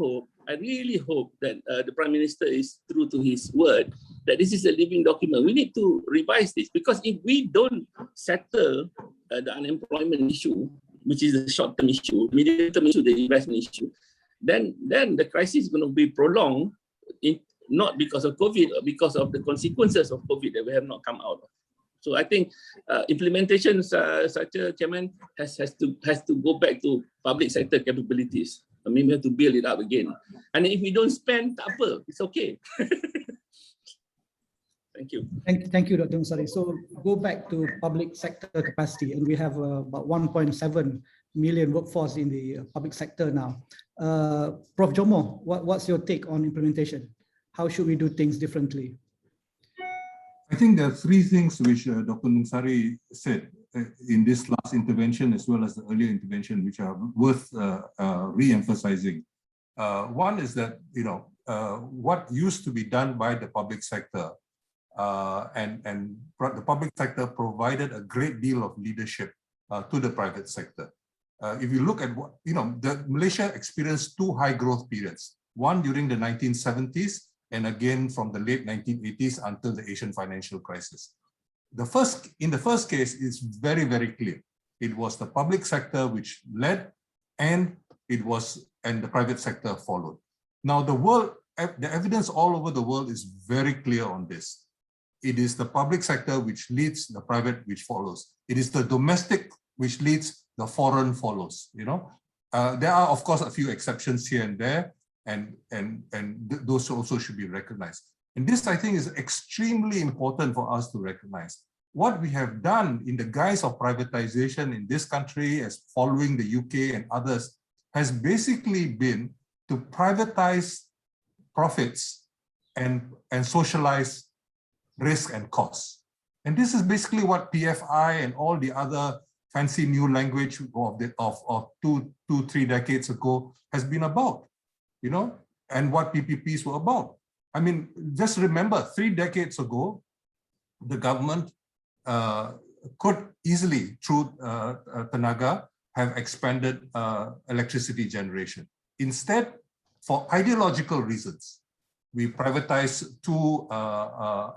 really hope that the Prime Minister is true to his word, that this is a living document. We need to revise this, because if we don't settle the unemployment issue, which is a short-term issue, medium-term issue, the investment issue, then the crisis is going to be prolonged, not because of COVID, or because of the consequences of COVID that we have not come out of. So I think implementation, such a chairman, has to go back to public sector capabilities. I mean, we have to build it up again. And if we don't spend, tak apa, it's okay. Thank you. Thank you, Dr. Nungsari. So go back to public sector capacity, and we have about 1.7 million workforce in the public sector now. Prof. Jomo, what's your take on implementation? How should we do things differently? I think there are 3 things which Dr. Nungsari said in this last intervention as well as the earlier intervention, which are worth re-emphasizing. One is that what used to be done by the public sector the public sector provided a great deal of leadership to the private sector. If you look at what, Malaysia experienced two high growth periods, one during the 1970s and again from the late 1980s until the Asian financial crisis. In the first case, it's very, very clear. It was the public sector which led, and the private sector followed. Now the evidence all over the world is very clear on this. It is the public sector which leads, the private which follows. It is the domestic which leads, the foreign follows. There are of course a few exceptions here and there, and those also should be recognized. And this, I think, is extremely important for us to recognize. What we have done in the guise of privatization in this country, as following the UK and others, has basically been to privatize profits and socialize risk and costs. And this is basically what PFI and all the other fancy new language of 2-3 decades ago has been about, and what PPPs were about. I mean, just remember, 3 decades ago, the government could easily, through Tenaga, have expanded electricity generation. Instead, for ideological reasons, we privatized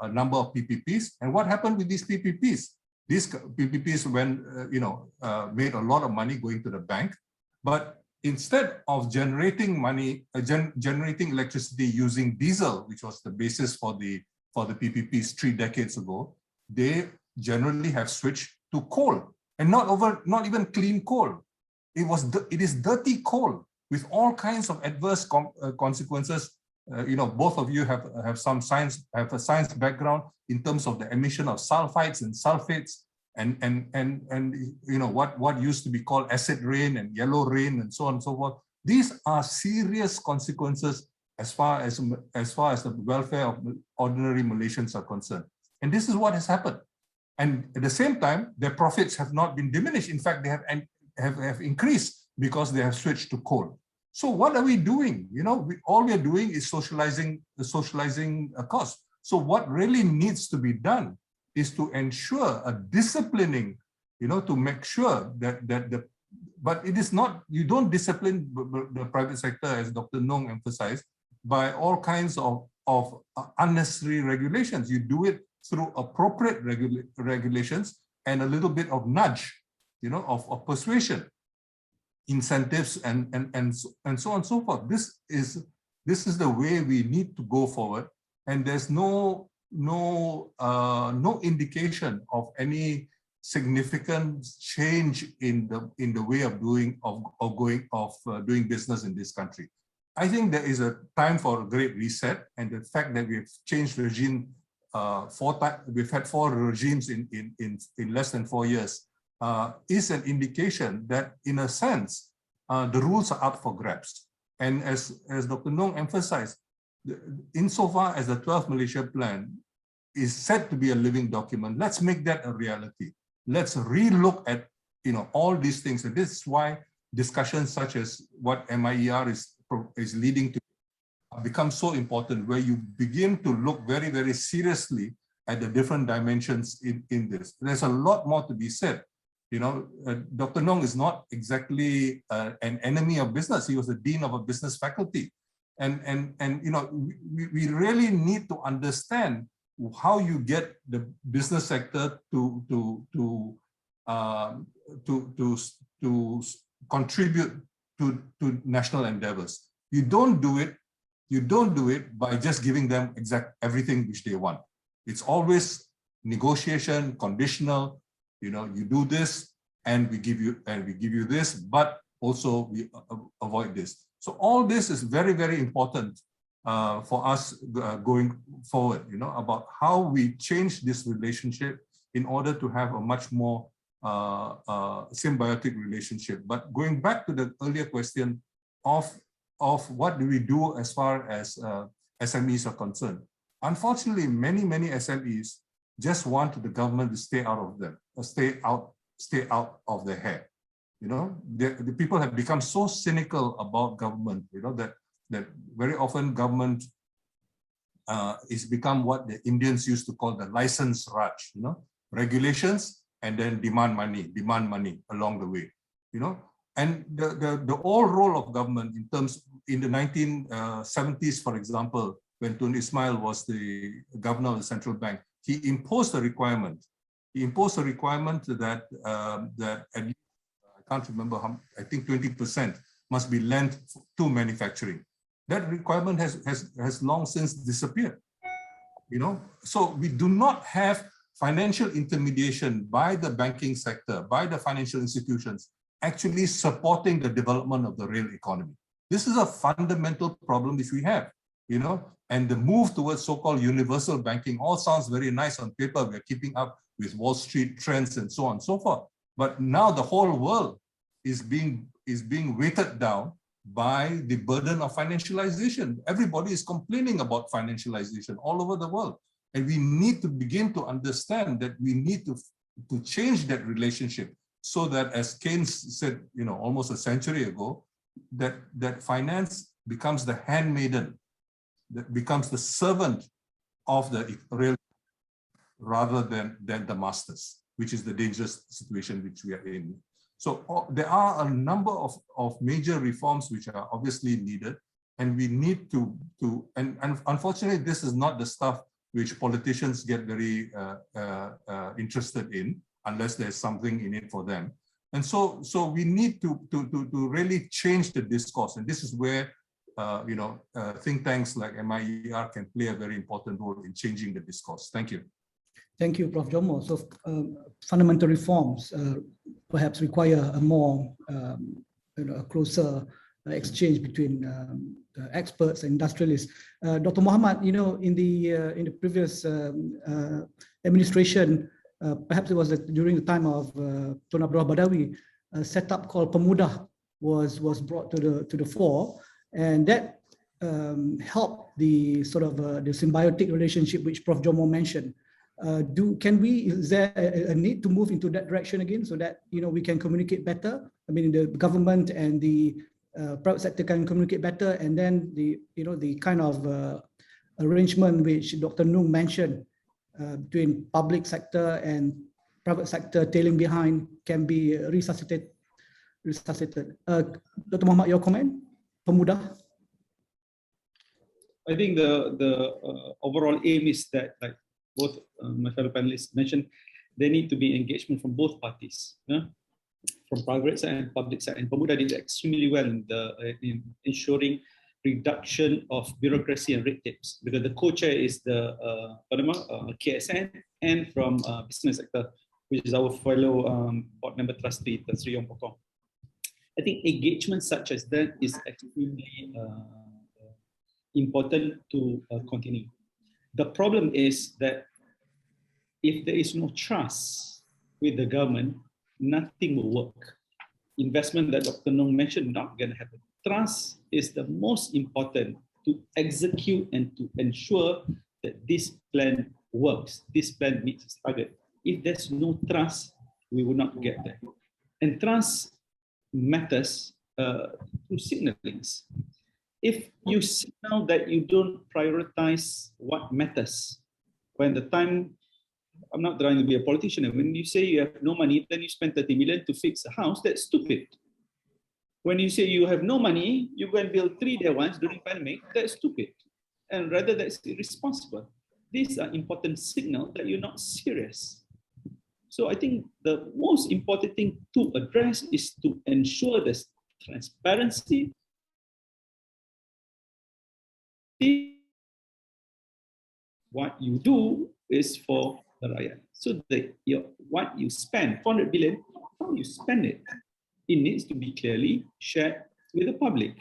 a number of PPPs. And what happened with these PPPs? These PPPs made a lot of money going to the bank, but instead of generating generating electricity using diesel, which was the basis for the PPPs 3 decades ago, they generally have switched to coal, and not even clean coal. It is dirty coal with all kinds of adverse consequences. Both of you have a science background in terms of the emission of sulfides and sulfates, and what used to be called acid rain and yellow rain and so on and so forth. These are serious consequences as far as the welfare of ordinary Malaysians are concerned. And this is what has happened. And at the same time, their profits have not been diminished. In fact, they have increased because they have switched to coal. So what are we doing? All we are doing is socializing a cost. So what really needs to be done is to ensure a disciplining, to make sure but it is not, you don't discipline the private sector, as Dr. Nong emphasized, by all kinds of unnecessary regulations. You do it through appropriate regulations and a little bit of nudge, of persuasion, incentives, and so on and so forth. This is the way we need to go forward, and there's no indication of any significant change in the way of doing business in this country. I think there is a time for a great reset, and the fact that we've changed regime 4 times, we've had 4 regimes in less than 4 years, is an indication that, in a sense, the rules are up for grabs. And as Dr. Nong emphasized, insofar as the 12th Malaysia Plan is said to be a living document, let's make that a reality. Let's relook at all these things, and this is why discussions such as what MIER is leading to become so important, where you begin to look very, very seriously at the different dimensions in this. There's a lot more to be said. Dr. Nong is not exactly an enemy of business. He was the dean of a business faculty, and we really need to understand how you get the business sector to contribute to national endeavors. You don't do it by just giving them everything which they want. It's always negotiation, conditional. You do this and we give you this, but also we avoid this. So all this is very, very important for us going forward, about how we change this relationship in order to have a much more symbiotic relationship. But going back to the earlier question of what do we do as far as SMEs are concerned, unfortunately, many SMEs just want the government to stay out of them, or stay out of their hair. The people have become so cynical about government, that very often government it's become what the Indians used to call the license Raj, regulations and then demand money along the way, And the whole role of government in the 1970s, for example, when Tun Ismail was the governor of the central bank, he imposed a requirement. He imposed a requirement that at least, I can't remember how, I think 20% must be lent to manufacturing. That requirement has long since disappeared. So we do not have financial intermediation by the banking sector, by the financial institutions, actually supporting the development of the real economy. This is a fundamental problem which we have, and the move towards so-called universal banking all sounds very nice on paper. We're keeping up with Wall Street trends and so on and so forth. But now the whole world is being weighted down by the burden of financialization. Everybody is complaining about financialization all over the world. And we need to begin to understand that we need to change that relationship so that, as Keynes said, almost a century ago, that finance becomes the handmaiden, that becomes the servant of the real rather than the masters, which is the dangerous situation which we are in. So there are a number of major reforms which are obviously needed, and we need to and unfortunately, this is not the stuff which politicians get very interested in unless there's something in it for them. And so we need to really change the discourse, and this is where think tanks like MIER can play a very important role in changing the discourse. Thank you. Thank you, Prof. Jomo. So fundamental reforms perhaps require a more a closer exchange between experts and industrialists. Dr. Muhammad, in the previous administration, perhaps it was during the time of Tun Abdullah Badawi, a setup called Pemuda was brought to the fore, and that helped the sort of the symbiotic relationship which Prof. Jomo mentioned. Is there a need to move into that direction again so that we can communicate better? I mean, the government and the private sector can communicate better, and then the kind of arrangement which Dr. Noong mentioned between public sector and private sector tailing behind can be resuscitated. Dr. Muhammad, your comment? Pemuda? I think the overall aim is that, like both my fellow panelists mentioned, there need to be engagement from both parties, from private side and public side. And Pemuda did extremely well in ensuring reduction of bureaucracy and red tapes, because the co-chair is the KSN, and from business sector, which is our fellow board member trustee, Tan Sri Yong Pokong. I think engagement such as that is extremely important to continue. The problem is that if there is no trust with the government, nothing will work. Investment that Dr. Noong mentioned, not going to happen. Trust is the most important to execute and to ensure that this plan works, this plan meets its target. If there's no trust, we will not get there. And trust matters through signalings. If you signal that you don't prioritize what matters, when the time, I'm not trying to be a politician, and when you say you have no money, then you spend 30 million to fix a house, that's stupid. When you say you have no money, you go and build 3 there once during pandemic, that's stupid. And rather, that's irresponsible. These are important signals that you're not serious. So I think the most important thing to address is to ensure there's transparency. What you do is for the Rakyat. So what you spend, 400 billion, how you spend it, it needs to be clearly shared with the public.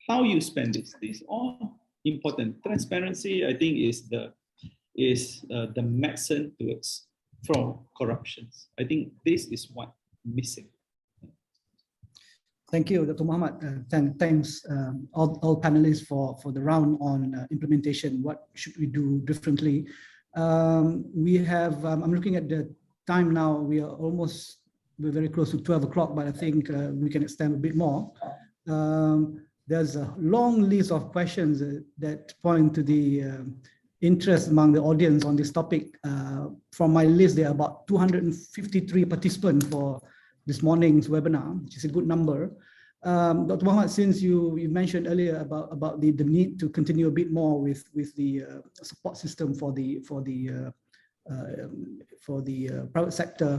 How you spend this is all important. Transparency, I think, is the medicine towards from corruptions. I think this is what missing. Thank you, Dr. Muhammad. Thanks all panelists for the round on implementation. What should we do differently? We have, I'm looking at the time now, we're very close to 12 o'clock, but I think we can extend a bit more. there's a long list of questions that point to the interest among the audience on this topic. From my list, there are about 253 participants for this morning's webinar, which is a good number. Dr. Mohammed, since you mentioned earlier about the need to continue a bit more with the support system for the private sector,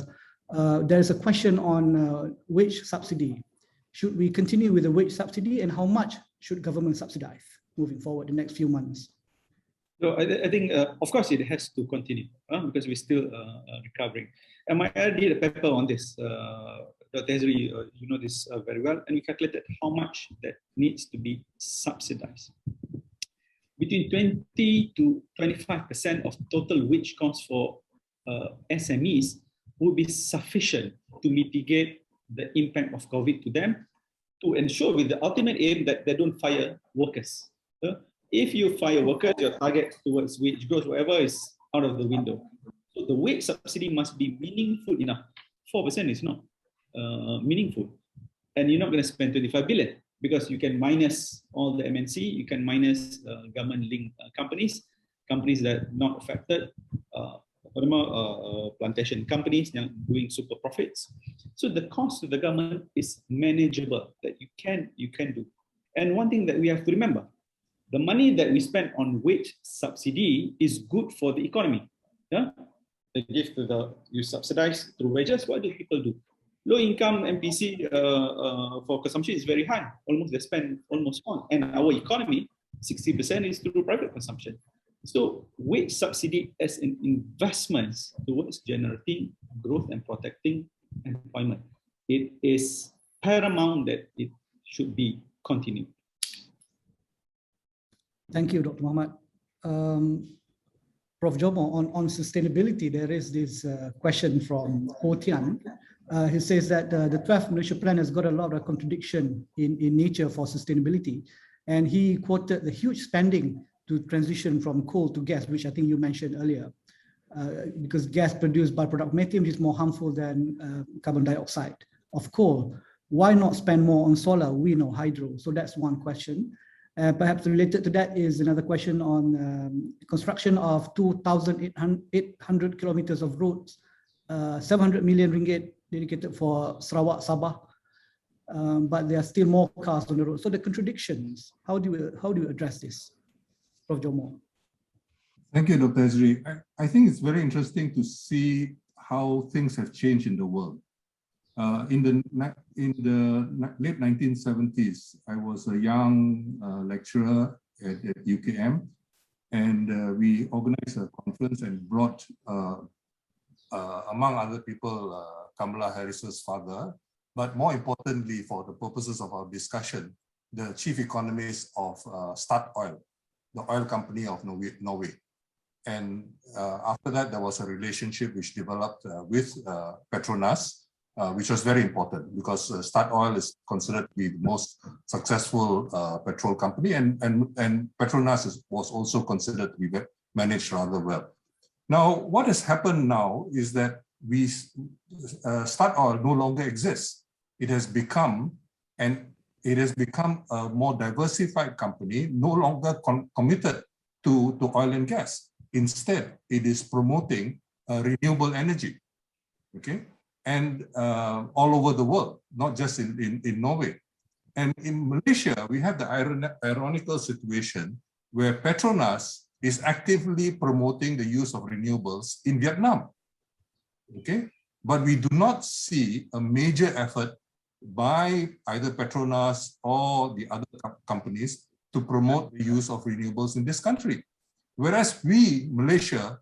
there is a question on wage subsidy. Should we continue with the wage subsidy, and how much should government subsidize moving forward the next few months? So I think, of course, it has to continue because we're still recovering. MIER did a paper on this. Dr. Ezri, you know this very well, and we calculated how much that needs to be subsidized. Between 20 to 25% of total wage costs for SMEs would be sufficient to mitigate the impact of COVID to them, to ensure with the ultimate aim that they don't fire workers. If you fire workers, your target towards wage growth, whatever, is out of the window. So the wage subsidy must be meaningful enough. 4% is not meaningful. And you're not going to spend 25 billion because you can minus all the MNC, you can minus government-linked companies that are not affected, plantation companies that are doing super profits. So the cost to the government is manageable, that you can do. And one thing that we have to remember, the money that we spend on wage subsidy is good for the economy. Yeah? They give to you subsidize through wages. What do people do? Low income MPC for consumption is very high. They spend almost all. And our economy, 60% is through private consumption. So wage subsidy as an investment towards generating growth and protecting employment, it is paramount that it should be continued. Thank you, Dr. Mohammed. Prof. Jomo, on sustainability, there is this question from Ho Tian. He says that the 12th Malaysia Plan has got a lot of contradiction in nature for sustainability. And he quoted the huge spending to transition from coal to gas, which I think you mentioned earlier, because gas produced by byproduct methane is more harmful than carbon dioxide. Of coal, why not spend more on solar, wind, or hydro? So that's one question. Perhaps related to that is another question on construction of 2,800 kilometers of roads, 700 million ringgit dedicated for Sarawak, Sabah, but there are still more cars on the road. So the contradictions, how do you address this? Prof. Jomo. Thank you, Dr. Ezri. I think it's very interesting to see how things have changed in the world. In the late 1970s, I was a young lecturer at UKM, and we organized a conference and brought, among other people, Kamala Harris's father, but more importantly, for the purposes of our discussion, the chief economist of Statoil, the oil company of Norway. And after that, there was a relationship which developed with Petronas, which was very important because Statoil is considered to be the most successful petrol company, and Petronas was also considered to be managed rather well. Now, what has happened now is that Statoil no longer exists. It has become a more diversified company, no longer committed to oil and gas. Instead, it is promoting renewable energy, okay, and all over the world, not just in Norway. And in Malaysia, we have the ironical situation where Petronas is actively promoting the use of renewables in Vietnam, okay? But we do not see a major effort by either Petronas or the other companies to promote the use of renewables in this country. Whereas Malaysia,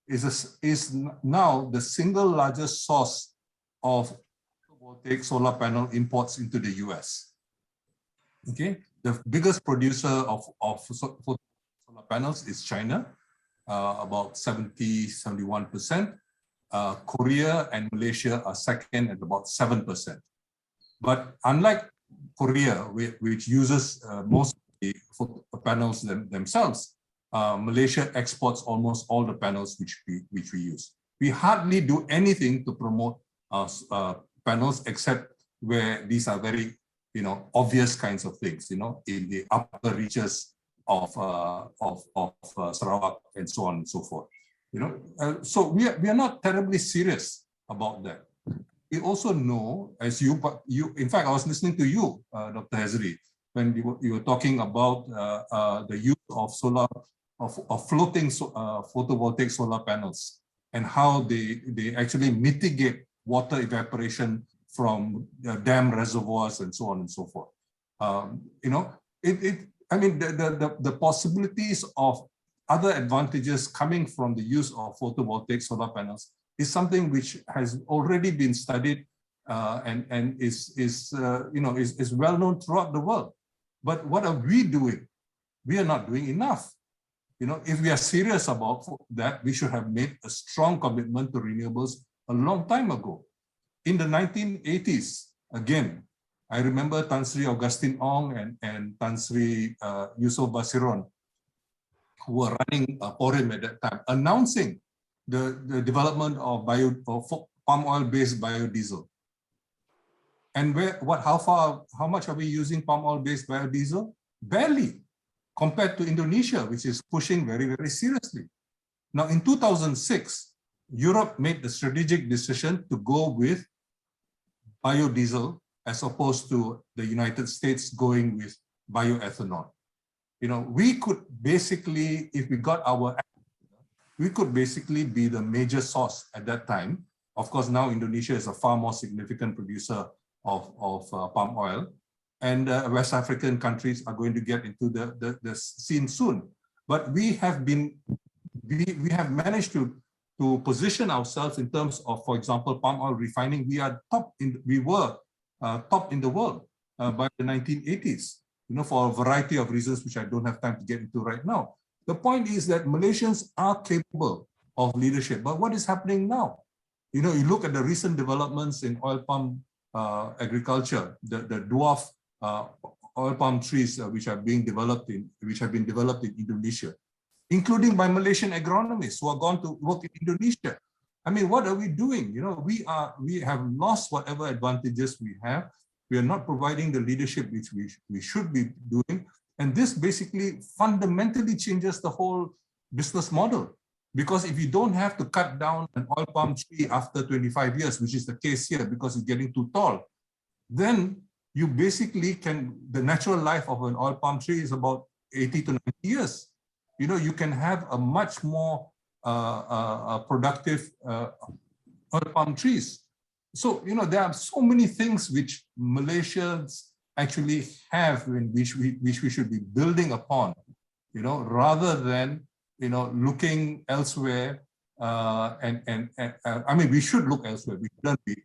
is now the single largest source of photovoltaic solar panel imports into the US. Okay, the biggest producer of solar panels is China, about 71%. Korea and Malaysia are second at about 7%. But unlike Korea, which uses most of the panels themselves, Malaysia exports almost all the panels which we use. We hardly do anything to promote panels except where these are very, obvious kinds of things, in the upper reaches of Sarawak and so on and so forth. So we are not terribly serious about that. We also know, as you, in fact, I was listening to you, Dr. Hazri, when you were talking about the use of floating photovoltaic solar panels and how they actually mitigate water evaporation from dam reservoirs and so on and so forth. I mean, the possibilities of other advantages coming from the use of photovoltaic solar panels is something which has already been studied and is well known throughout the world. But what are we doing? We are not doing enough. If we are serious about that, we should have made a strong commitment to renewables a long time ago. In the 1980s, again, I remember Tan Sri Augustine Ong and Tan Sri Yusof Basiron, who were running PORIM at that time, announcing the development of palm oil-based biodiesel. And how much are we using palm oil-based biodiesel? Barely, compared to Indonesia, which is pushing very, very seriously. Now, in 2006, Europe made the strategic decision to go with biodiesel as opposed to the United States going with bioethanol. We could basically, if we got we could basically be the major source at that time. Of course, now Indonesia is a far more significant producer of palm oil, and West African countries are going to get into the scene soon. But we have managed to position ourselves in terms of, for example, palm oil refining. We were top in the world by the 1980s. For a variety of reasons which I don't have time to get into right now. The point is that Malaysians are capable of leadership, but what is happening now? You look at the recent developments in oil palm agriculture, the dwarf oil palm trees which have been developed in Indonesia, including by Malaysian agronomists who are gone to work in Indonesia. I mean, what are we doing? We have lost whatever advantages we have. We are not providing the leadership which we should be doing. And this basically fundamentally changes the whole business model. Because if you don't have to cut down an oil palm tree after 25 years, which is the case here because it's getting too tall, then you basically the natural life of an oil palm tree is about 80 to 90 years. You can have a much more productive oil palm trees. So, there are so many things which Malaysians actually have, which we should be building upon, rather than, looking elsewhere. I mean, we should look elsewhere. We shouldn't be,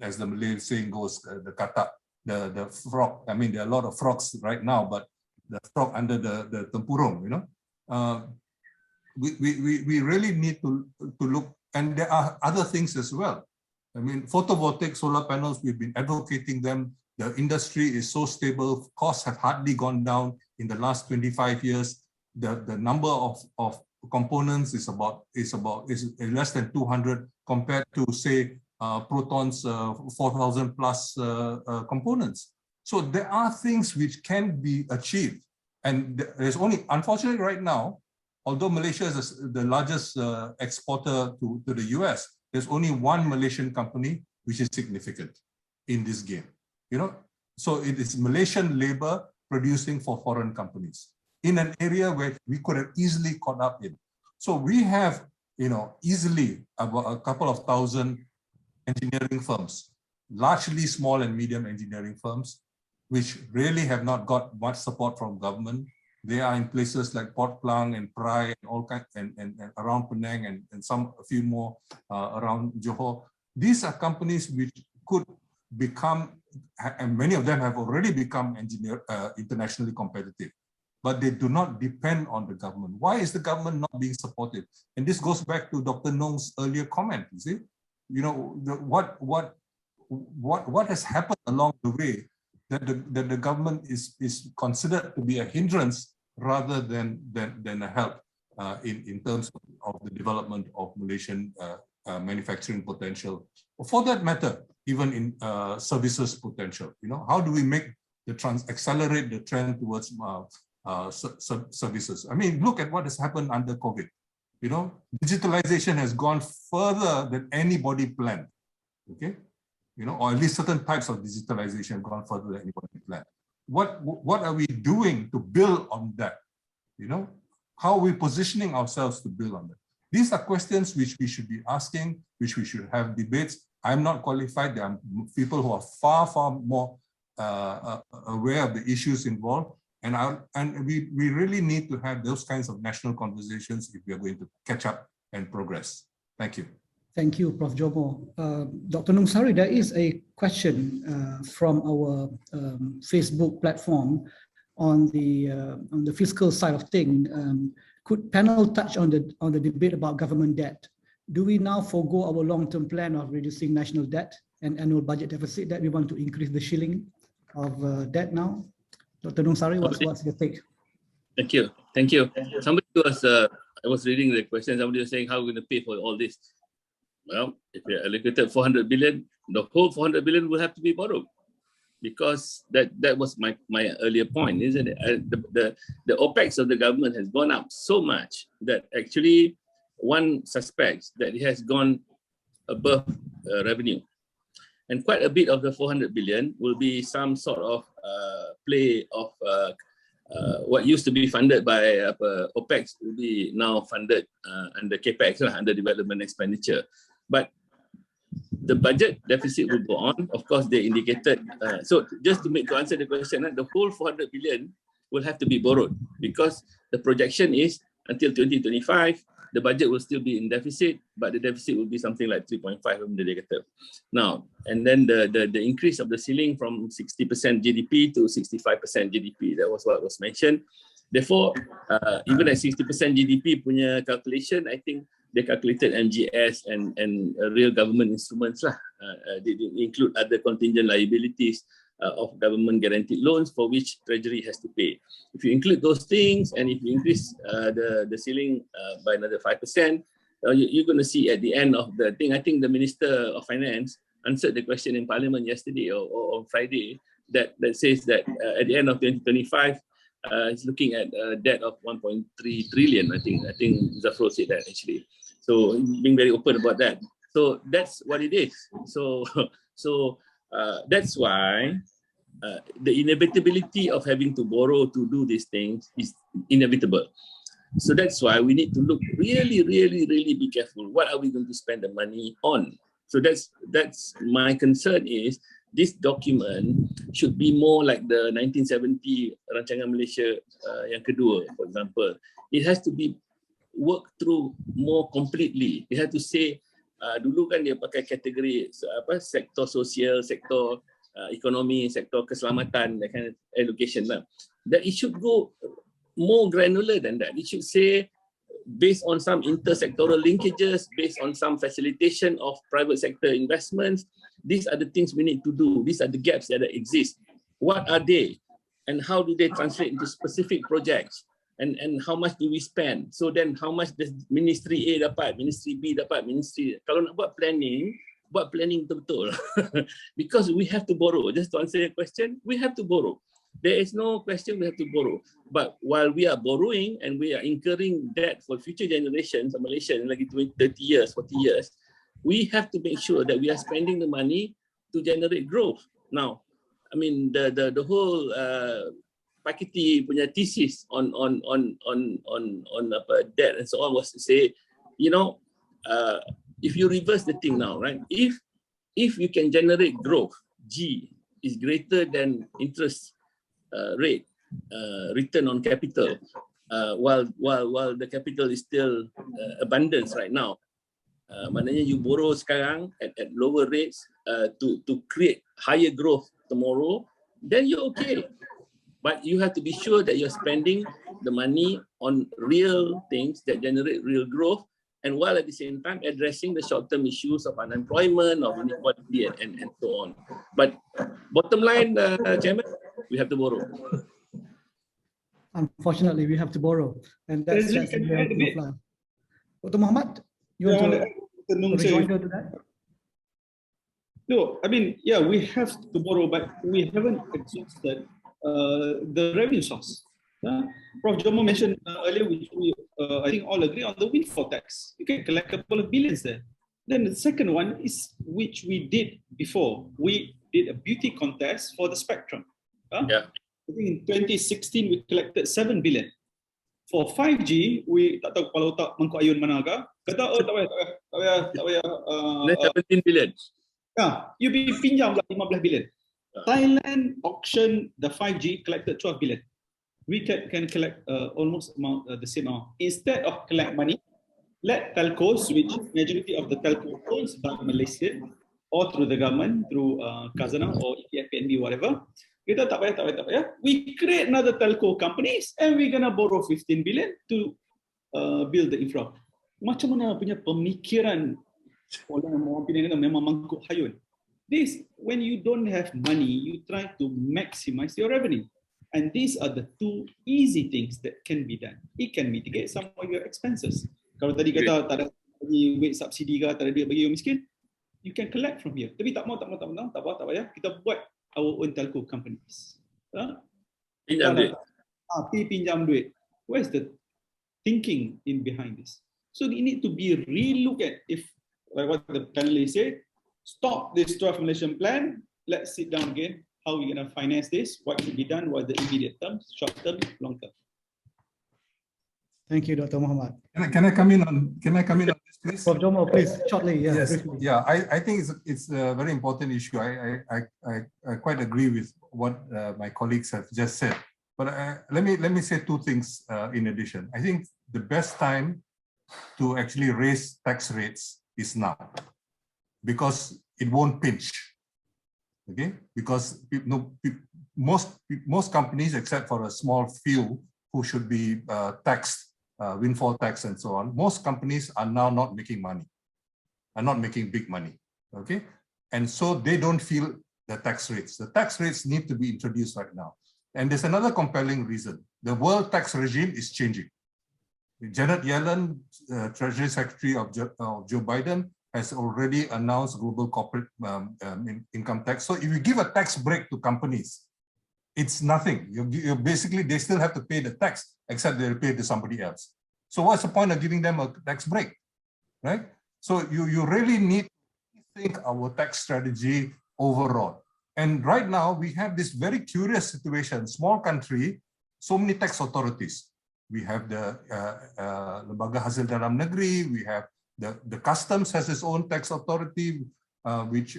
as the Malay saying goes, the katak, the frog. I mean, there are a lot of frogs right now, but the frog under the tempurung, we really need to look. And there are other things as well. I mean, photovoltaic solar panels, we've been advocating them. The industry is so stable. Costs have hardly gone down in the last 25 years. The number of components is less than 200 compared to, say, Proton's 4,000 plus components. So there are things which can be achieved. And there's only, unfortunately right now, although Malaysia is the largest exporter to the US, there's only one Malaysian company which is significant in this game. So it is Malaysian labor producing for foreign companies in an area where we could have easily caught up in. So we have, easily about a couple of thousand engineering firms, largely small and medium engineering firms, which really have not got much support from government. They are in places like Port Klang and Prai and all kinds, and around Penang and a few more around Johor. These are companies which could become, and many of them have already become internationally competitive, but they do not depend on the government. Why is the government not being supportive? And this goes back to Dr. Nong's earlier comment. You see, what has happened along the way that the government is considered to be a hindrance rather than a help in terms of the development of Malaysian manufacturing potential. For that matter, even in services potential. You know, how do we make the accelerate the trend towards services? I mean, look at what has happened under COVID. You know, digitalization has gone further than anybody planned. Okay, you know, or at least certain types of digitalization have gone further than anybody planned. What are we doing to build on that? You know, how are we positioning ourselves to build on that? These are questions which we should be asking, which we should have debates. I'm not qualified. There are people who are far, far more aware of the issues involved. And we really need to have those kinds of national conversations if we are going to catch up and progress. Thank you. Thank you, Prof. Jomo. Dr. Nungsari, there is a question from our Facebook platform on the fiscal side of things. Could panel touch on the debate about government debt? Do we now forego our long-term plan of reducing national debt and annual budget deficit that we want to increase the shilling of debt now? Dr. Nungsari, what's your take? Thank you. Thank you. Somebody was, I was reading the question, somebody was saying, how are we going to pay for all this? Well, if we allocated 400 billion, the whole 400 billion will have to be borrowed, because that was my earlier point, isn't it? The OPEX of the government has gone up so much that actually one suspects that it has gone above revenue. And quite a bit of the 400 billion will be some sort of play of what used to be funded by OPEX will be now funded under CAPEX, under development expenditure. But the budget deficit will go on. Of course, they indicated. So just to answer the question, the whole 400 billion will have to be borrowed, because the projection is until 2025, the budget will still be in deficit, but the deficit will be something like 3.5 indicator. Now, and then the increase of the ceiling from 60% GDP to 65% GDP, that was what was mentioned. Therefore, even at 60% GDP punya calculation, I think they calculated MGS and real government instruments lah. They include other contingent liabilities of government guaranteed loans for which Treasury has to pay. If you include those things, and if you increase the ceiling by another 5%, you're going to see at the end of the thing. I think the Minister of Finance answered the question in Parliament yesterday or on Friday that says that at the end of 2025, it's looking at a debt of 1.3 trillion. I think Zafrul said that actually. So being very open about that. So that's what it is. So that's why the inevitability of having to borrow to do these things is inevitable. So that's why we need to look really, really, really be careful. What are we going to spend the money on? So that's my concern is this document should be more like the 1970 Rancangan Malaysia yang kedua, for example. It has to be worked through more completely. It has to say, dulu kan dia pakai kategori sektor sosial, sektor ekonomi, sektor keselamatan, that kind of allocation lah. That it should go more granular than that. It should say, based on some intersectoral linkages, based on some facilitation of private sector investments, these are the things we need to do. These are the gaps that exist. What are they? And how do they translate into specific projects? And how much do we spend? So then how much does Ministry A dapat, Ministry B dapat, Ministry... Kalau nak buat planning betul-betul. Because we have to borrow. Just to answer your question, we have to borrow. There is no question we have to borrow. But while we are borrowing and we are incurring debt for future generations of Malaysia in like 20, 30 years, 40 years, we have to make sure that we are spending the money to generate growth. Now, I mean, the whole Pakiti punya thesis on debt and so on was to say, you know, if you reverse the thing now, right? If you can generate growth, G is greater than interest rate, return on capital, while the capital is still abundance right now. Maknanya you borrow sekarang at lower rates to create higher growth tomorrow, then you're okay. But you have to be sure that you're spending the money on real things that generate real growth, and while at the same time addressing the short-term issues of unemployment, of inequality, and so on. But bottom line, Chairman, we have to borrow. Unfortunately, we have to borrow. And that's the plan. Dr. Muhammad, you want to rejoin to that? No, I mean, yeah, we have to borrow, but we haven't exhausted the revenue source. Prof. Jomo mentioned earlier, which we I think all agree on, the windfall tax. You can collect a couple of billions there. Then the second one is, which we did before. We did a beauty contest for the spectrum. Yeah. I think in 2016, we collected 7 billion. For 5G, we tak tahu kepala otak mangkuk ayun mana agak. Kata, oh tak payah. 17 billion. You pinjam lah 15 billion. Thailand auctioned the 5G, collected 12 billion. We can collect almost the same amount. Instead of collect money, let telcos, which majority of the telco owns by Malaysia, or through the government, through Khazanah or ETFPNB, whatever, kita tak payah. We create another telco companies and we're gonna borrow 15 billion to build the infra. Macam mana punya pemikiran orang kata memang mangkuk hayun. This, when you don't have money, you try to maximize your revenue. And these are the two easy things that can be done. It can mitigate some of your expenses. Kalau tadi kata tak ada bagi duit subsidi ke, tak ada duit bagi orang miskin, you can collect from here. Tapi tak payah. Kita buat our own telco companies. Pinjam duit. Pinjam duit. Where's the thinking in behind this? So it need to be re-looked at. If, like what the panelists said, stop this 12 Malaysian plan, let's sit down again. How are we going to finance this? What should be done? What are the immediate terms, short term, long term? Thank you, Dr. Muhammad. Can I come in on this, please? Prof. Jomo, please, shortly. Yeah, yes. briefly. Yeah, I think it's a very important issue. I quite agree with what my colleagues have just said. But let me say two things in addition. I think the best time to actually raise tax rates is now, because it won't pinch. Okay, because most companies, except for a small few who should be taxed, windfall tax and so on, most companies are now not making money, are not making big money. Okay, and so they don't feel the tax rates. The tax rates need to be introduced right now. And there's another compelling reason. The world tax regime is changing. Janet Yellen, Treasury Secretary of Joe Biden, has already announced global corporate income tax. So if you give a tax break to companies, it's nothing. You basically, they still have to pay the tax, except they'll pay to somebody else. So what's the point of giving them a tax break, right? So you really need to think our tax strategy overall. And right now we have this very curious situation, small country, so many tax authorities. We have the Lembaga Hasil Dalam Negeri, we have the customs has its own tax authority, which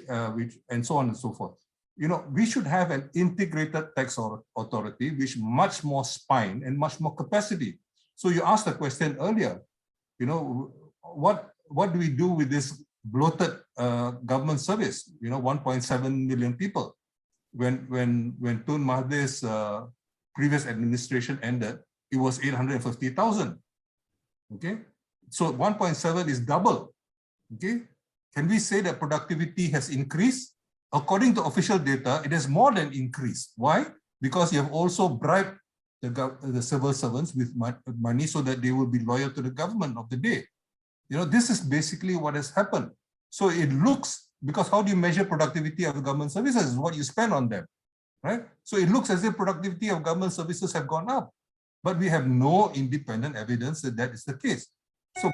and so on and so forth. You know, we should have an integrated tax authority, which much more spine and much more capacity. So you asked the question earlier, you know, what do we do with this bloated government service? You know, 1.7 million people. When Tun Mahathir's previous administration ended, it was 850,000. Okay. So 1.7 is double. Okay, can we say that productivity has increased? According to official data, it has more than increased. Why? Because you have also bribed the civil servants with money so that they will be loyal to the government of the day. You know, this is basically what has happened. So it looks, because how do you measure productivity of government services? What you spend on them, right? So it looks as if productivity of government services have gone up, but we have no independent evidence that that is the case. So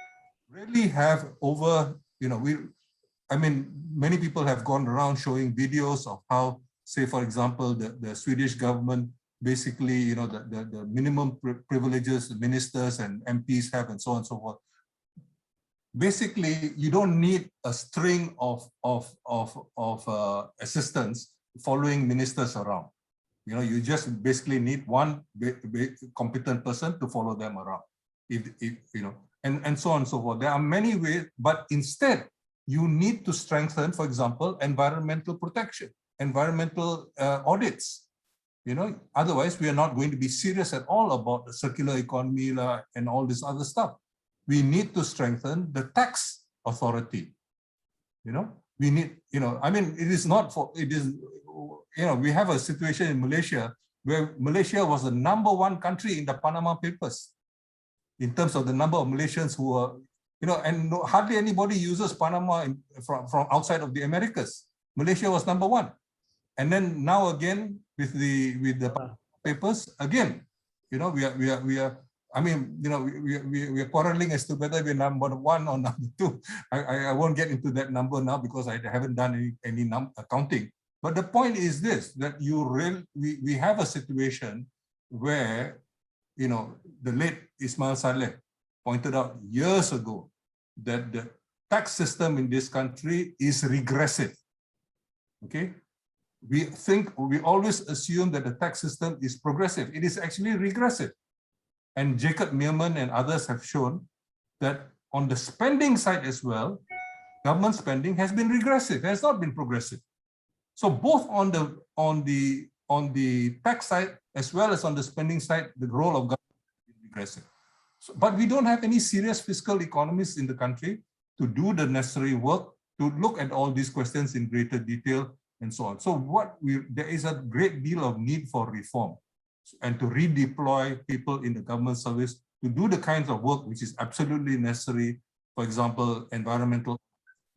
really have over, you know, I mean, many people have gone around showing videos of how, say, for example, the Swedish government basically, you know, the minimum privileges ministers and MPs have and so on and so forth. Basically, you don't need a string of assistants following ministers around. You know, you just basically need one competent person to follow them around. If you know, and so on and so forth. There are many ways, but instead, you need to strengthen, for example, environmental protection, environmental audits. You know, otherwise we are not going to be serious at all about the circular economy and all this other stuff. We need to strengthen the tax authority. You know, we need, you know, I mean, it is not for, it is, you know, we have a situation in Malaysia where Malaysia was the #1 country in the Panama Papers in terms of the number of Malaysians who are, you know, and hardly anybody uses Panama from outside of the Americas. Malaysia was number 1. And then now again with the papers again, we are. I mean, we are quarreling as to whether we're number 1 or number 2. I won't get into that number now because I haven't done any counting. But the point is this: that we have a situation where, the late Ismail Saleh pointed out years ago that the tax system in this country is regressive. Okay. We always assume that the tax system is progressive. It is actually regressive. And Jacob Meerman and others have shown that on the spending side as well, government spending has been regressive, has not been progressive. So both on the tax side as well as on the spending side, the role of government is regressive. But we don't have any serious fiscal economists in the country to do the necessary work to look at all these questions in greater detail and so on. So there is a great deal of need for reform and to redeploy people in the government service to do the kinds of work which is absolutely necessary. For example, environmental,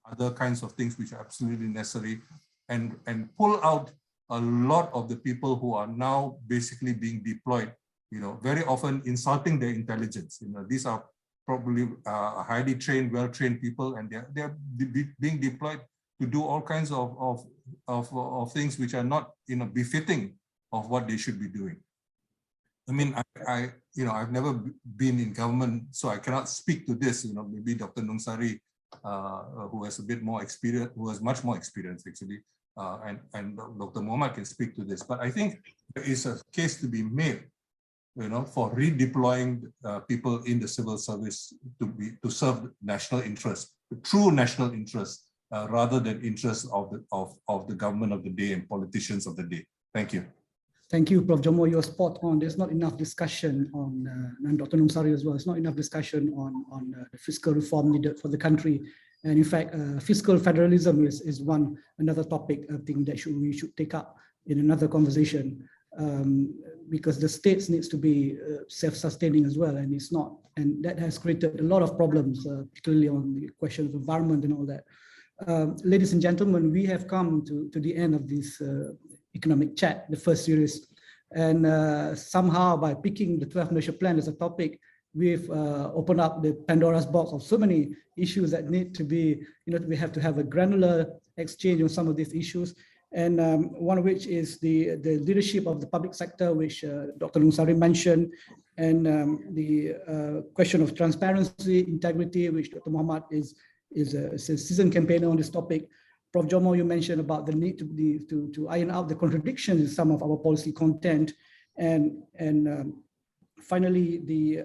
other kinds of things which are absolutely necessary, and pull out a lot of the people who are now basically being deployed, very often insulting their intelligence. These are probably highly trained, well-trained people, and they're being deployed to do all kinds of things which are not befitting of what they should be doing. I mean, I've never been in government, so I cannot speak to this. Maybe Dr. Nungsari, who has a bit more experience, who has much more experience actually, and Dr. Mohamad can speak to this. But I think there is a case to be made, for redeploying people in the civil service to serve national interest, true national interest, rather than interests of the government of the day and politicians of the day. Thank you. Thank you, Prof. Jomo. You're spot on. There's not enough discussion on, and Dr. Nungsari as well, there's not enough discussion on the fiscal reform needed for the country. And in fact, fiscal federalism is another topic I think that we should take up in another conversation, because the states needs to be self-sustaining as well, and it's not. And that has created a lot of problems, particularly on the question of environment and all that. Ladies and gentlemen, we have come to the end of this economic chat, the first series, and somehow by picking the 12th Malaysia Plan as a topic, we've opened up the Pandora's box of so many issues that need to be, we have to have a granular exchange on some of these issues, and one of which is the leadership of the public sector, which Dr. Nungsari mentioned, and the question of transparency, integrity, which Dr. Mohamad is a seasoned campaigner on this topic. Prof. Jomo, you mentioned about the need to iron out the contradictions in some of our policy content, and finally the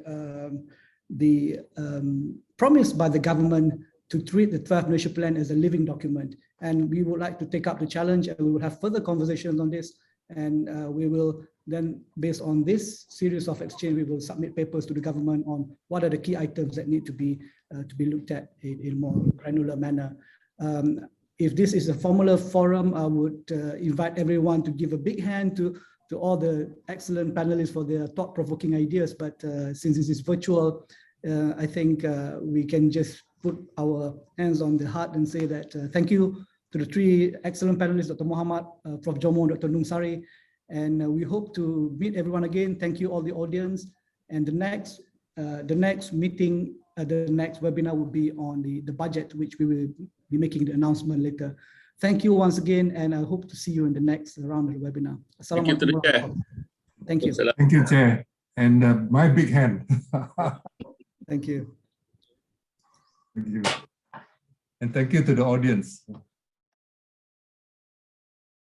promise by the government to treat the 12th Malaysia Plan as a living document. And we would like to take up the challenge, and we will have further conversations on this. And we will then, based on this series of exchange, we will submit papers to the government on what are the key items that need to be looked at in a more granular manner. If this is a formal forum, I would invite everyone to give a big hand to all the excellent panelists for their thought-provoking ideas. But since this is virtual, I think we can just put our hands on the heart and say that thank you to the three excellent panelists, Dr. Mohamad, Prof. Jomo, and Dr. Nungsari. And we hope to meet everyone again. Thank you all the audience. And the next meeting, the next webinar will be on the budget, which we will be making the announcement later. Thank you once again, and I hope to see you in the next round of the webinar. Thank you to the chair. Thank you. Thank you, Chair. And my big hand. Thank you. Thank you. And thank you to the audience.